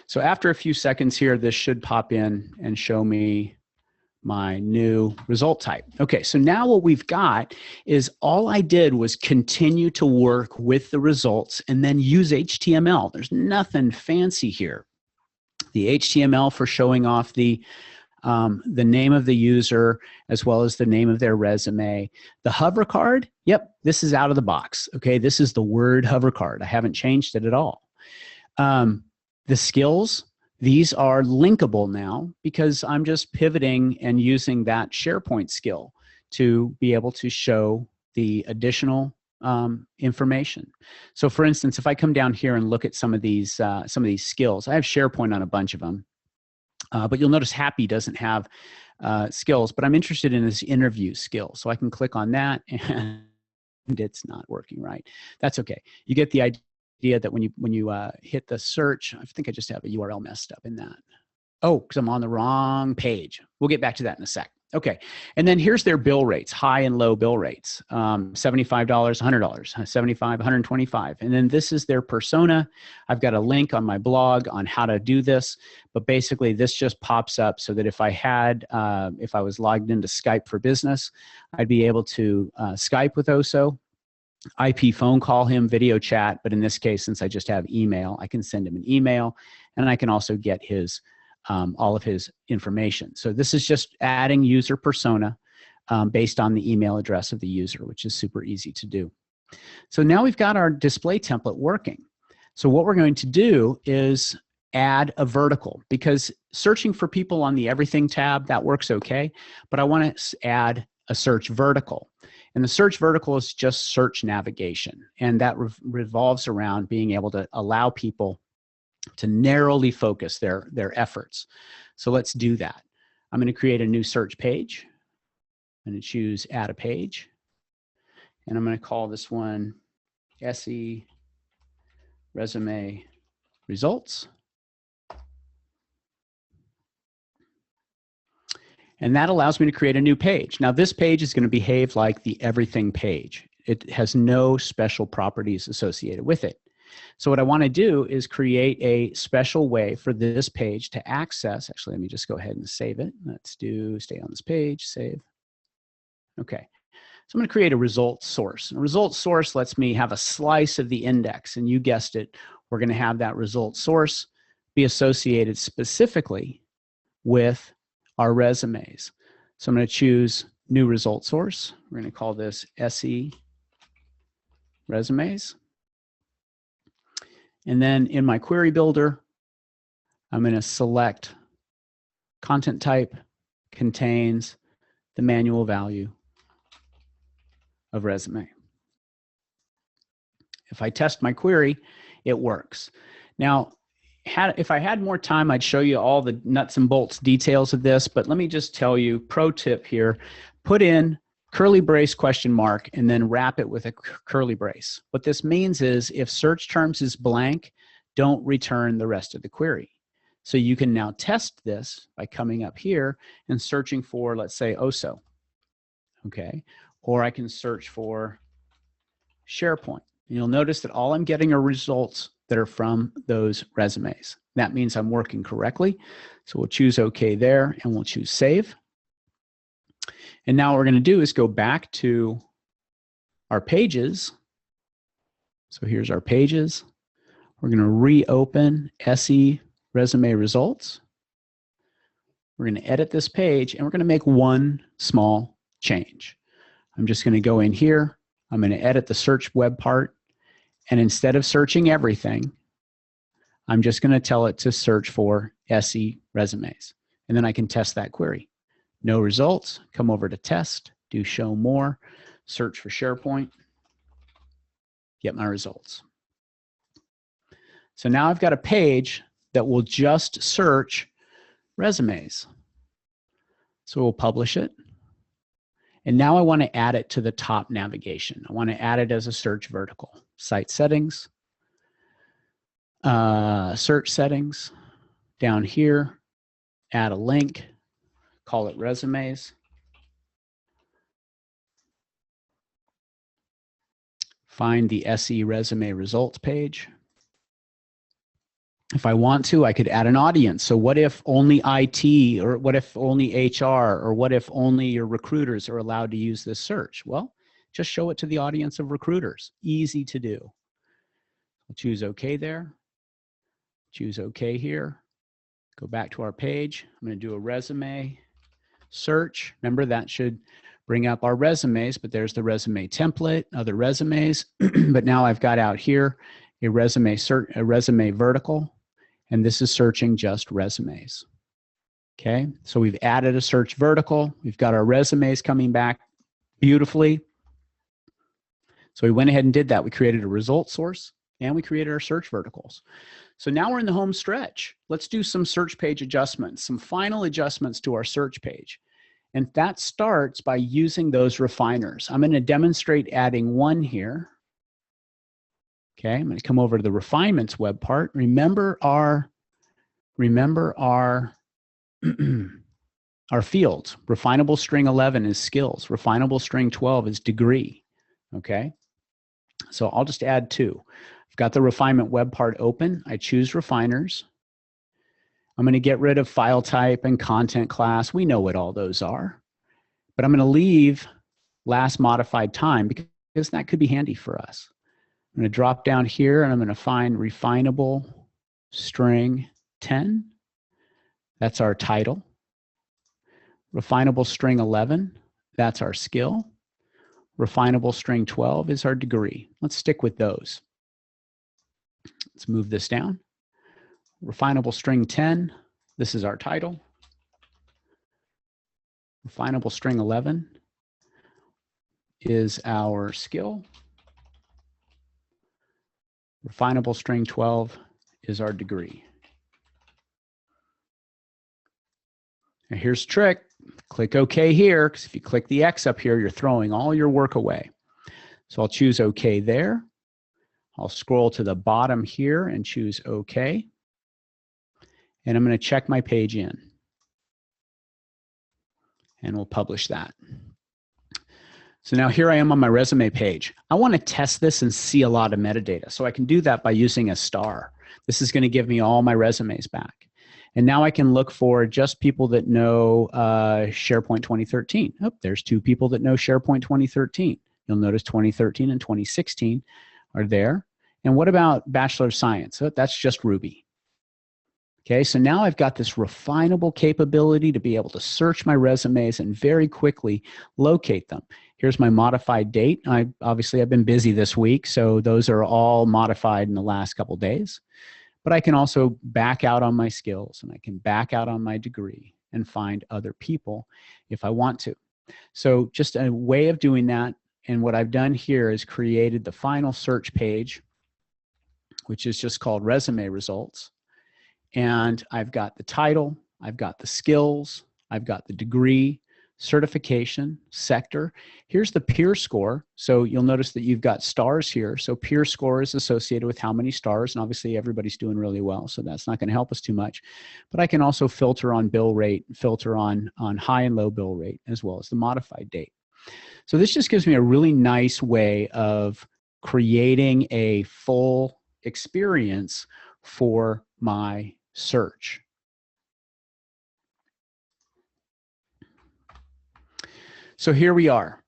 Speaker 1: so after a few seconds here, this should pop in and show me my new result type. Okay, so now what we've got is all I did was continue to work with the results and then use HTML. There's nothing fancy here. The HTML for showing off the name of the user as well as the name of their resume. The hover card, yep, this is out of the box. Okay, this is the Word hover card. I haven't changed it at all. The skills, these are linkable now because I'm just pivoting and using that SharePoint skill to be able to show the additional information. So for instance, if I come down here and look at some of these skills, I have SharePoint on a bunch of them, but you'll notice Happy doesn't have skills, but I'm interested in this interview skill. So I can click on that and it's not working right. That's okay. You get the idea that when you hit the search, I think I just have a URL messed up in that. Oh, because I'm on the wrong page. We'll get back to that in a sec. Okay, and then here's their bill rates, high and low bill rates, $75, $100, 75, 125. And then this is their persona. I've got a link on my blog on how to do this, but basically this just pops up so that if I was logged into Skype for Business, I'd be able to Skype with Oso, IP phone call him, video chat, but in this case, since I just have email, I can send him an email, and I can also get his all of his information. So this is just adding user persona based on the email address of the user, which is super easy to do. So now we've got our display template working. So what we're going to do is add a vertical, because searching for people on the Everything tab, that works okay, but I want to add a search vertical. And the search vertical is just search navigation. And that revolves around being able to allow people to narrowly focus their efforts. So let's do that. I'm going to create a new search page. I'm going to choose add a page. And I'm going to call this one SE resume results. And that allows me to create a new page. Now this page is going to behave like the everything page. It has no special properties associated with it. So what I want to do is create a special way for this page to access. Actually, let me just go ahead and save it. Let's do stay on this page, save. Okay. So I'm going to create a result source. A result source lets me have a slice of the index. And you guessed it, we're going to have that result source be associated specifically with our resumes. So I'm going to choose new result source. We're going to call this SE resumes. And then in my query builder, I'm going to select content type contains the manual value of resume. If I test my query, it works. Now, if I had more time, I'd show you all the nuts and bolts details of this, but let me just tell you, pro tip here, put in curly brace question mark and then wrap it with a curly brace. What this means is if search terms is blank, don't return the rest of the query. So you can now test this by coming up here and searching for, let's say, OSO. Okay. Or I can search for SharePoint. And you'll notice that all I'm getting are results that are from those resumes. That means I'm working correctly. So we'll choose OK there and we'll choose save. And now what we're going to do is go back to our pages. So here's our pages. We're going to reopen SE resume results. We're going to edit this page and we're going to make one small change. I'm just going to go in here. I'm going to edit the search web part. And instead of searching everything, I'm just going to tell it to search for SE resumes. And then I can test that query. No results, come over to test, do show more, search for SharePoint, get my results. So now I've got a page that will just search resumes. So we'll publish it. And now I want to add it to the top navigation. I want to add it as a search vertical. Site settings, search settings, down here, add a link, call it resumes. Find the SE resume results page. If I want to, I could add an audience. So what if only IT, or what if only HR, or what if only your recruiters are allowed to use this search? Well, just show it to the audience of recruiters. Easy to do. I'll choose OK there. Choose OK here. Go back to our page. I'm going to do a resume search. Remember, that should bring up our resumes, but there's the resume template, other resumes. But now I've got out here a resume vertical, and this is searching just resumes. Okay, so we've added a search vertical. We've got our resumes coming back beautifully. So we went ahead and did that. We created a result source and we created our search verticals. So now we're in the home stretch. Let's do some search page adjustments, some final adjustments to our search page. And that starts by using those refiners. I'm going to demonstrate adding one here. Okay, I'm going to come over to the refinements web part. Remember our our fields. Refinable string 11 is skills. Refinable string 12 is degree. Okay, so I'll just add two. I've got the refinement web part open. I choose refiners. I'm going to get rid of file type and content class. We know what all those are. But I'm going to leave last modified time because that could be handy for us. I'm going to drop down here and I'm going to find refinable string 10. That's our title. Refinable string 11, that's our skill. Refinable string 12 is our degree. Let's stick with those. Let's move this down. Refinable string 10, this is our title. Refinable string 11, is our skill. Refinable string 12 is our degree. Now here's the trick. Click OK here, because if you click the X up here, you're throwing all your work away. So I'll choose OK there. I'll scroll to the bottom here and choose OK. And I'm going to check my page in. And we'll publish that. So now here I am on my resume page. I want to test this and see a lot of metadata. So I can do that by using a star. This is going to give me all my resumes back. And now I can look for just people that know SharePoint 2013. Oh, there's 2 people that know SharePoint 2013. You'll notice 2013 and 2016 are there. And what about Bachelor of Science? Oh, that's just Ruby. Okay, so now I've got this refinable capability to be able to search my resumes and very quickly locate them. Here's my modified date. Obviously, I've been busy this week, so those are all modified in the last couple days. But I can also back out on my skills, and I can back out on my degree and find other people if I want to. So just a way of doing that, and what I've done here is created the final search page, which is just called Resume Results. And I've got the title, I've got the skills, I've got the degree, certification, sector. Here's the peer score. So you'll notice that you've got stars here. So peer score is associated with how many stars, and obviously everybody's doing really well, so that's not going to help us too much. But I can also filter on bill rate, filter on high and low bill rate, as well as the modified date. So this just gives me a really nice way of creating a full experience for my search. So here we are.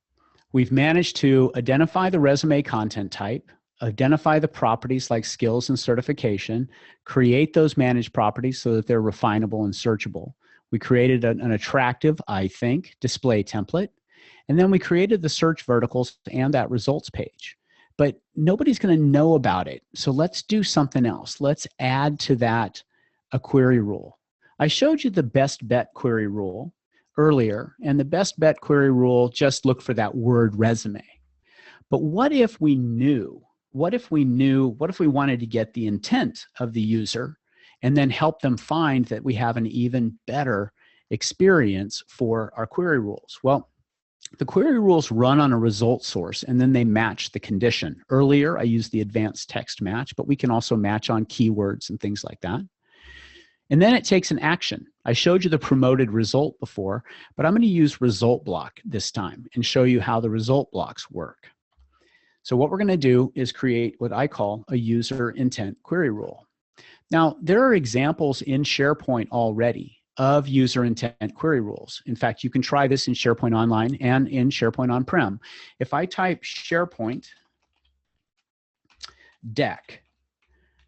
Speaker 1: We've managed to identify the resume content type, identify the properties like skills and certification, create those managed properties so that they're refinable and searchable. We created an attractive, I think, display template, and then we created the search verticals and that results page. But nobody's going to know about it, so let's do something else. Let's add to that a query rule. I showed you the best bet query rule earlier, and the best bet query rule just look for that word resume. But what if we knew, what if we wanted to get the intent of the user and then help them find that we have an even better experience for our query rules? Well, the query rules run on a result source and then they match the condition. Earlier, I used the advanced text match, but we can also match on keywords and things like that. And then it takes an action. I showed you the promoted result before, but I'm going to use result block this time and show you how the result blocks work. So what we're going to do is create what I call a user intent query rule. Now, there are examples in SharePoint already of user intent query rules. In fact, you can try this in SharePoint Online and in SharePoint On-Prem. If I type SharePoint deck,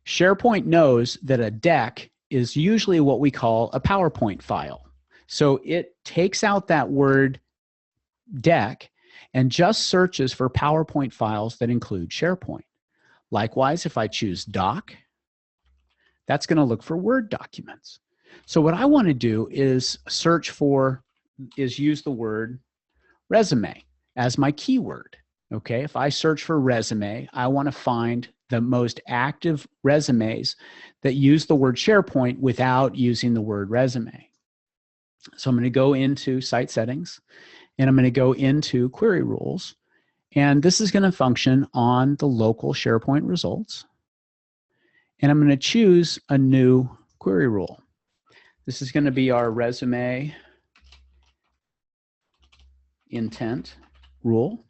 Speaker 1: SharePoint knows that a deck is usually what we call a PowerPoint file. So it takes out that word deck and just searches for PowerPoint files that include SharePoint. Likewise, if I choose doc, that's going to look for Word documents. So what I want to do is use the word resume as my keyword. Okay, if I search for resume, I want to find the most active resumes that use the word SharePoint without using the word resume. So I'm going to go into site settings and I'm going to go into query rules. And this is going to function on the local SharePoint results. And I'm going to choose a new query rule. This is going to be our resume intent rule.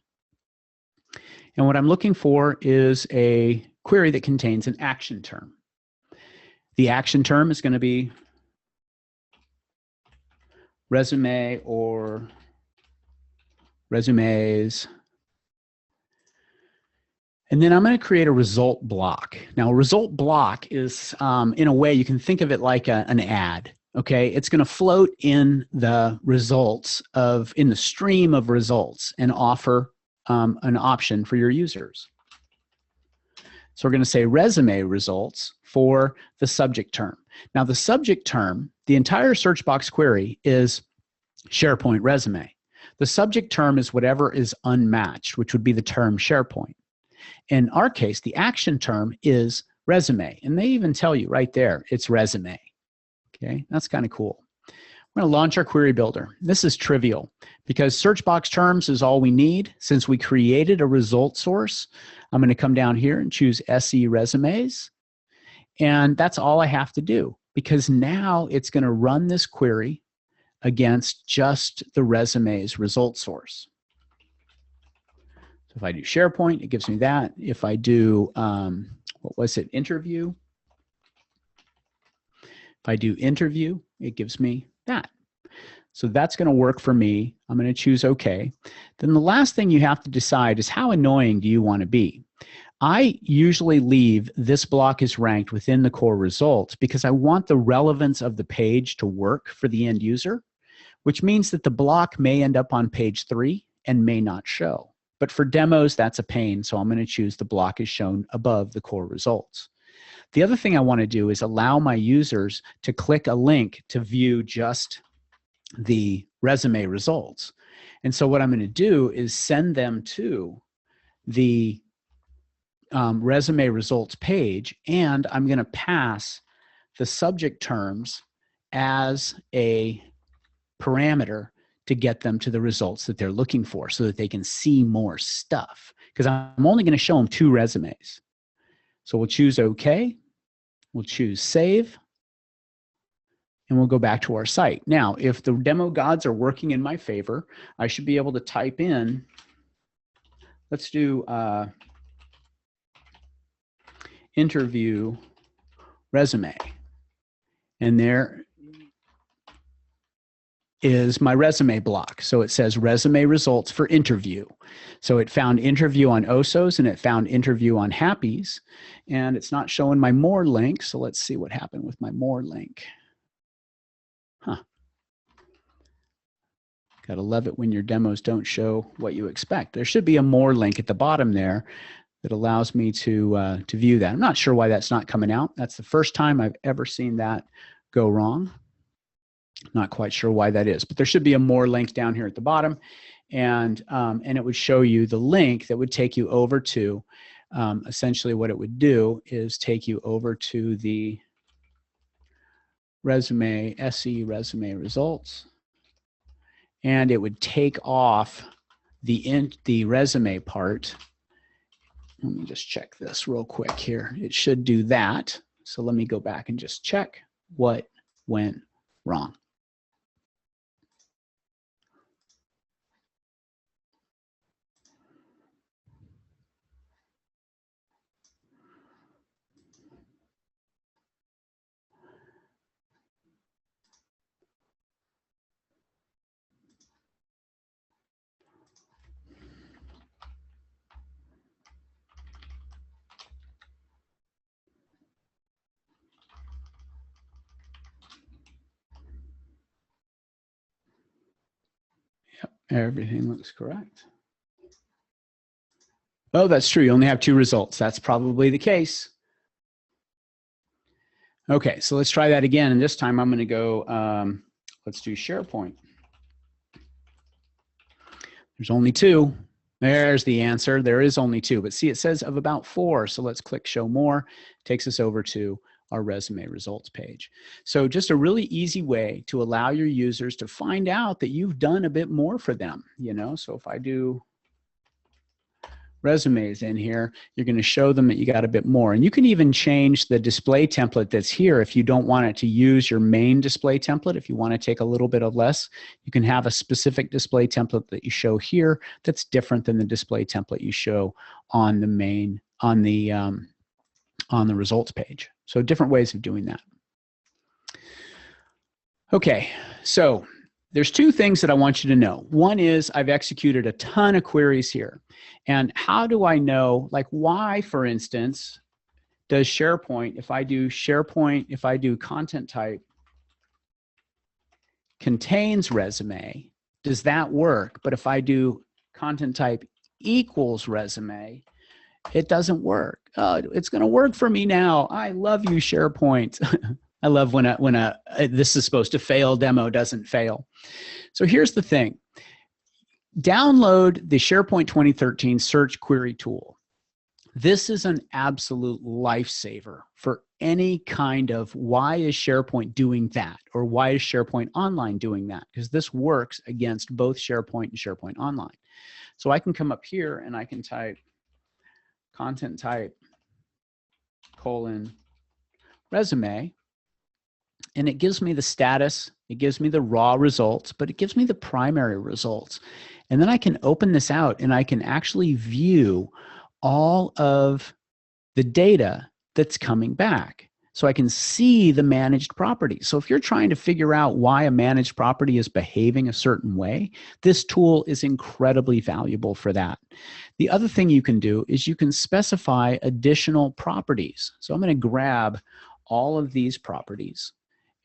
Speaker 1: And what I'm looking for is a query that contains an action term. The action term is going to be resume or resumes. And then I'm going to create a result block. Now, a result block is, in a way, you can think of it like an ad. Okay, it's going to float in the results in the stream of results and offer an option for your users. So we're going to say resume results for the subject term. Now, the subject term, the entire search box query is SharePoint resume. The subject term is whatever is unmatched, which would be the term SharePoint. In our case, the action term is resume, and they even tell you right there, it's resume. Okay, that's kind of cool. We're going to launch our query builder. This is trivial because search box terms is all we need. Since we created a result source, I'm going to come down here and choose SE resumes. And that's all I have to do, because now it's going to run this query against just the resumes result source. So if I do SharePoint, it gives me that. If I do, what was it, interview? If I do interview, it gives me that. So that's going to work for me. I'm going to choose OK. Then the last thing you have to decide is how annoying do you want to be? I usually leave this block is ranked within the core results because I want the relevance of the page to work for the end user, which means that the block may end up on page 3 and may not show. But for demos, that's a pain, so I'm going to choose the block is shown above the core results. The other thing I want to do is allow my users to click a link to view just the resume results. And so what I'm going to do is send them to the resume results page, and I'm going to pass the subject terms as a parameter to get them to the results that they're looking for so that they can see more stuff, because I'm only going to show them 2 resumes. So we'll choose OK. We'll choose Save. And we'll go back to our site. Now, if the demo gods are working in my favor, I should be able to type in, let's do interview resume. And there is my resume block. So it says resume results for interview. So it found interview on OSOs and it found interview on Happies. And it's not showing my more link. So let's see what happened with my more link. Huh. Gotta love it when your demos don't show what you expect. There should be a more link at the bottom there that allows me to view that. I'm not sure why that's not coming out. That's the first time I've ever seen that go wrong. Not quite sure why that is, but there should be a more link down here at the bottom, and it would show you the link that would take you over to, essentially what it would do is take you over to the resume, SE resume results, and it would take off the resume part. Let me just check this real quick here. It should do that. So let me go back and just check what went wrong. Everything looks correct. Oh, that's true. You only have 2 results. That's probably the case. Okay, so let's try that again. And this time I'm going to go, let's do SharePoint. There's only 2. There's the answer. There is only 2. But see, it says of about 4. So let's click Show More. Takes us over to our resume results page. So just a really easy way to allow your users to find out that you've done a bit more for them, you know. So if I do resumes in here, you're going to show them that you got a bit more. And you can even change the display template that's here if you don't want it to use your main display template. If you want to take a little bit of less, you can have a specific display template that you show here that's different than the display template you show on the main, on the results page. So different ways of doing that. Okay, so there's 2 things that I want you to know. One is I've executed a ton of queries here. And how do I know, like why, for instance, does SharePoint, if I do SharePoint, if I do content type contains resume, does that work? But if I do content type equals resume, it doesn't work. Oh, it's going to work for me now. I love you, SharePoint. I love when a this is supposed to fail demo doesn't fail. So here's the thing. download the SharePoint 2013 Search Query Tool. This is an absolute lifesaver for any kind of why is SharePoint doing that, or why is SharePoint Online doing that, because this works against both SharePoint and SharePoint Online. So I can come up here and I can type content type : resume, and it gives me the status, it gives me the raw results, but it gives me the primary results. And then I can open this out and I can actually view all of the data that's coming back. So I can see the managed property. So if you're trying to figure out why a managed property is behaving a certain way, this tool is incredibly valuable for that. The other thing you can do is you can specify additional properties. So I'm going to grab all of these properties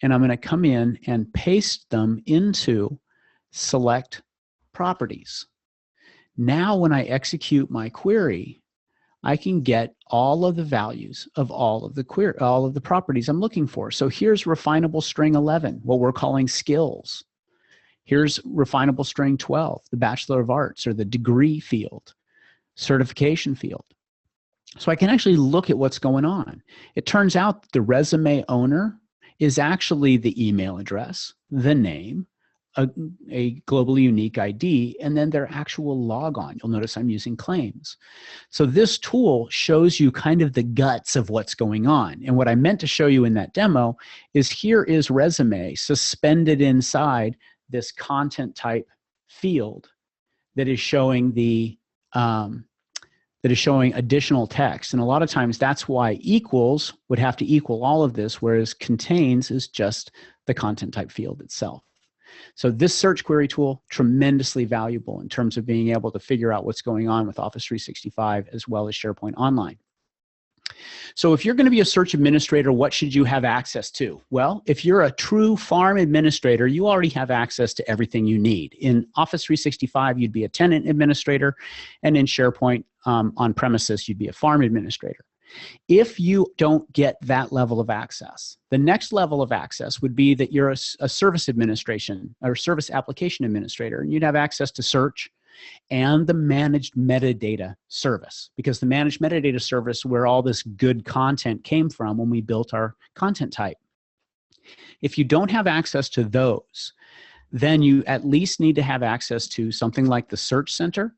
Speaker 1: and I'm going to come in and paste them into select properties. Now when I execute my query, I can get all of the values of all of the properties I'm looking for. So here's refinable string 11, what we're calling skills. Here's refinable string 12, the Bachelor of Arts or the degree field, certification field. So I can actually look at what's going on. It turns out the resume owner is actually the email address, the name, a globally unique ID, and then their actual logon. You'll notice I'm using claims. So this tool shows you kind of the guts of what's going on. And what I meant to show you in that demo is here is resume suspended inside this content type field that is showing the additional text. And a lot of times that's why equals would have to equal all of this, whereas contains is just the content type field itself. So this search query tool, tremendously valuable in terms of being able to figure out what's going on with Office 365 as well as SharePoint Online. So if you're going to be a search administrator, what should you have access to? Well, if you're a true farm administrator, you already have access to everything you need. In Office 365, you'd be a tenant administrator, and in SharePoint on premises, you'd be a farm administrator. If you don't get that level of access, the next level of access would be that you're a service administration or service application administrator, and you'd have access to search and the managed metadata service, because the managed metadata service where all this good content came from when we built our content type. If you don't have access to those, then you at least need to have access to something like the Search Center.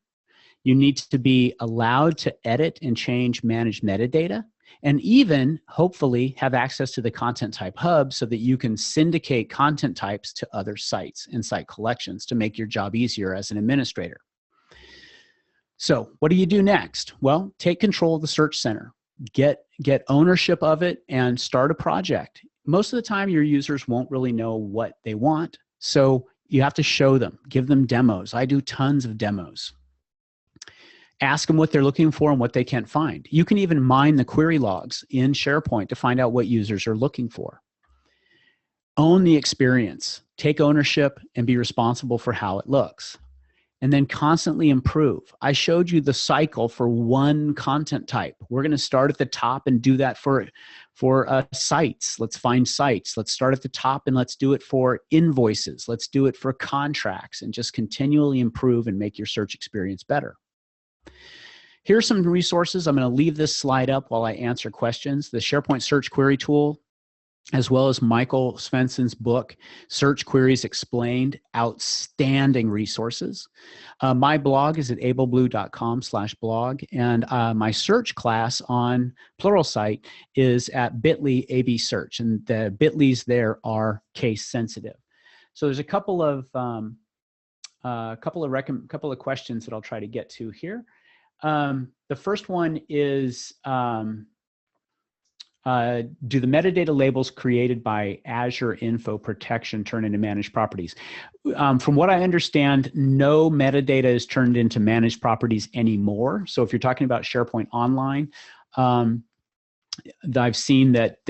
Speaker 1: You need to be allowed to edit and change managed metadata, and even hopefully have access to the content type hub so that you can syndicate content types to other sites and site collections to make your job easier as an administrator. So what do you do next? Well, take control of the Search Center, get ownership of it, and start a project. Most of the time your users won't really know what they want, so you have to show them, give them demos. I do tons of demos. Ask them what they're looking for and what they can't find. You can even mine the query logs in SharePoint to find out what users are looking for. Own the experience. Take ownership and be responsible for how it looks. And then constantly improve. I showed you the cycle for one content type. We're going to start at the top and do that for sites. Let's find sites. Let's start at the top and let's do it for invoices. Let's do it for contracts, and just continually improve and make your search experience better. Here's some resources. I'm going to leave this slide up while I answer questions. The SharePoint Search Query Tool, as well as Michael Svensson's book, Search Queries Explained, outstanding resources. My blog is at ableblue.com/blog, and my search class on Pluralsight is at bit.ly absearch, and the bit.lys there are case sensitive. So there's a couple of questions that I'll try to get to here. The first one is, do the metadata labels created by Azure Info Protection turn into managed properties? From what I understand, no metadata is turned into managed properties anymore. So if you're talking about SharePoint Online, I've seen that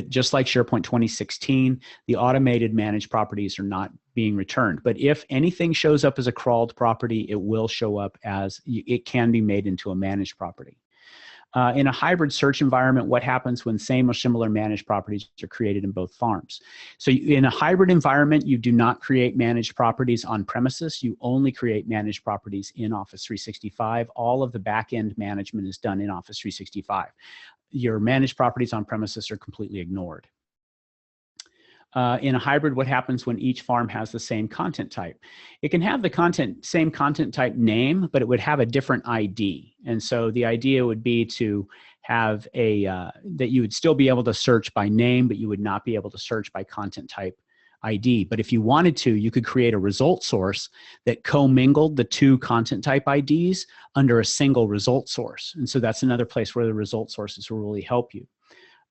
Speaker 1: just like SharePoint 2016, the automated managed properties are not being returned. But if anything shows up as a crawled property, it will show up as, it can be made into a managed property. In a hybrid search environment, what happens when same or similar managed properties are created in both farms? So in a hybrid environment, you do not create managed properties on premises. You only create managed properties in Office 365. All of the back-end management is done in Office 365. Your managed properties on premises are completely ignored. In a hybrid, what happens when each farm has the same content type? It can have the same content type name, but it would have a different ID. And so the idea would be to have that you would still be able to search by name, but you would not be able to search by content type ID. But if you wanted to, you could create a result source that commingled the two content type IDs under a single result source. And so that's another place where the result sources will really help you.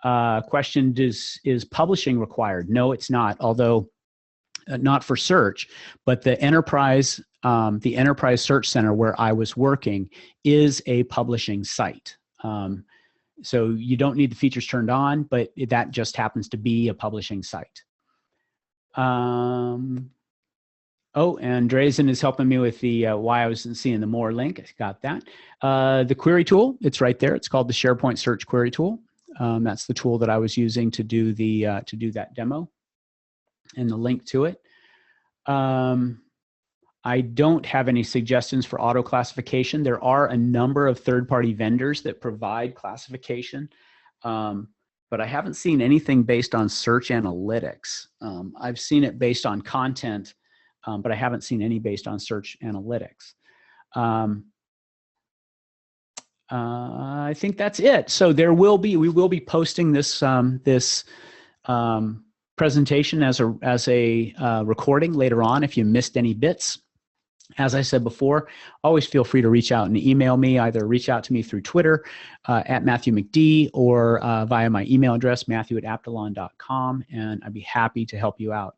Speaker 1: Question, is publishing required? No, it's not, although not for search, but the enterprise search center where I was working is a publishing site. So you don't need the features turned on, but that just happens to be a publishing site. Oh, and Drazen is helping me with the why I wasn't seeing the more link. I got that. The query tool, it's right there. It's called the SharePoint Search query tool. That's the tool that I was using to do that demo, and the link to it. I don't have any suggestions for auto classification. There are a number of third-party vendors that provide classification, but I haven't seen anything based on search analytics. I've seen it based on content, but I haven't seen any based on search analytics. I think that's it. So we will be posting this presentation as a recording later on if you missed any bits. As I said before, always feel free to reach out and email me. Either reach out to me through Twitter at Matthew McD or via my email address, matthew@aptalon.com, and I'd be happy to help you out.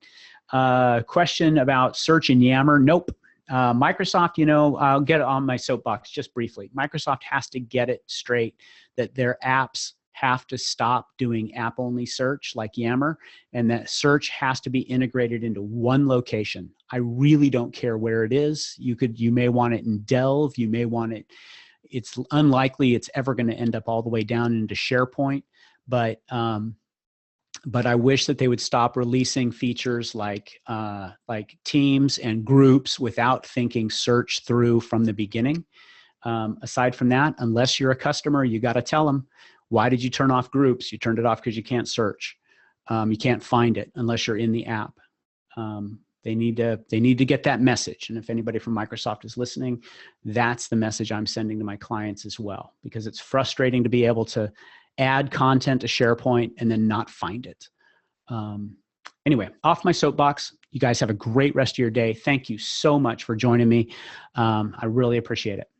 Speaker 1: Question about search in Yammer? Nope. Microsoft, I'll get on my soapbox just briefly. Microsoft has to get it straight that their apps have to stop doing app-only search like Yammer, and that search has to be integrated into one location. I really don't care where it is. You may want it in Delve, you may want it, it's unlikely it's ever going to end up all the way down into SharePoint, but I wish that they would stop releasing features like teams and groups without thinking search through from the beginning. Aside from that, unless you're a customer, you got to tell them, why did you turn off groups? You turned it off because you can't search. You can't find it unless you're in the app. They need to get that message. And if anybody from Microsoft is listening, that's the message I'm sending to my clients as well, because it's frustrating to be able to add content to SharePoint and then not find it. Anyway, off my soapbox. You guys have a great rest of your day. Thank you so much for joining me. I really appreciate it.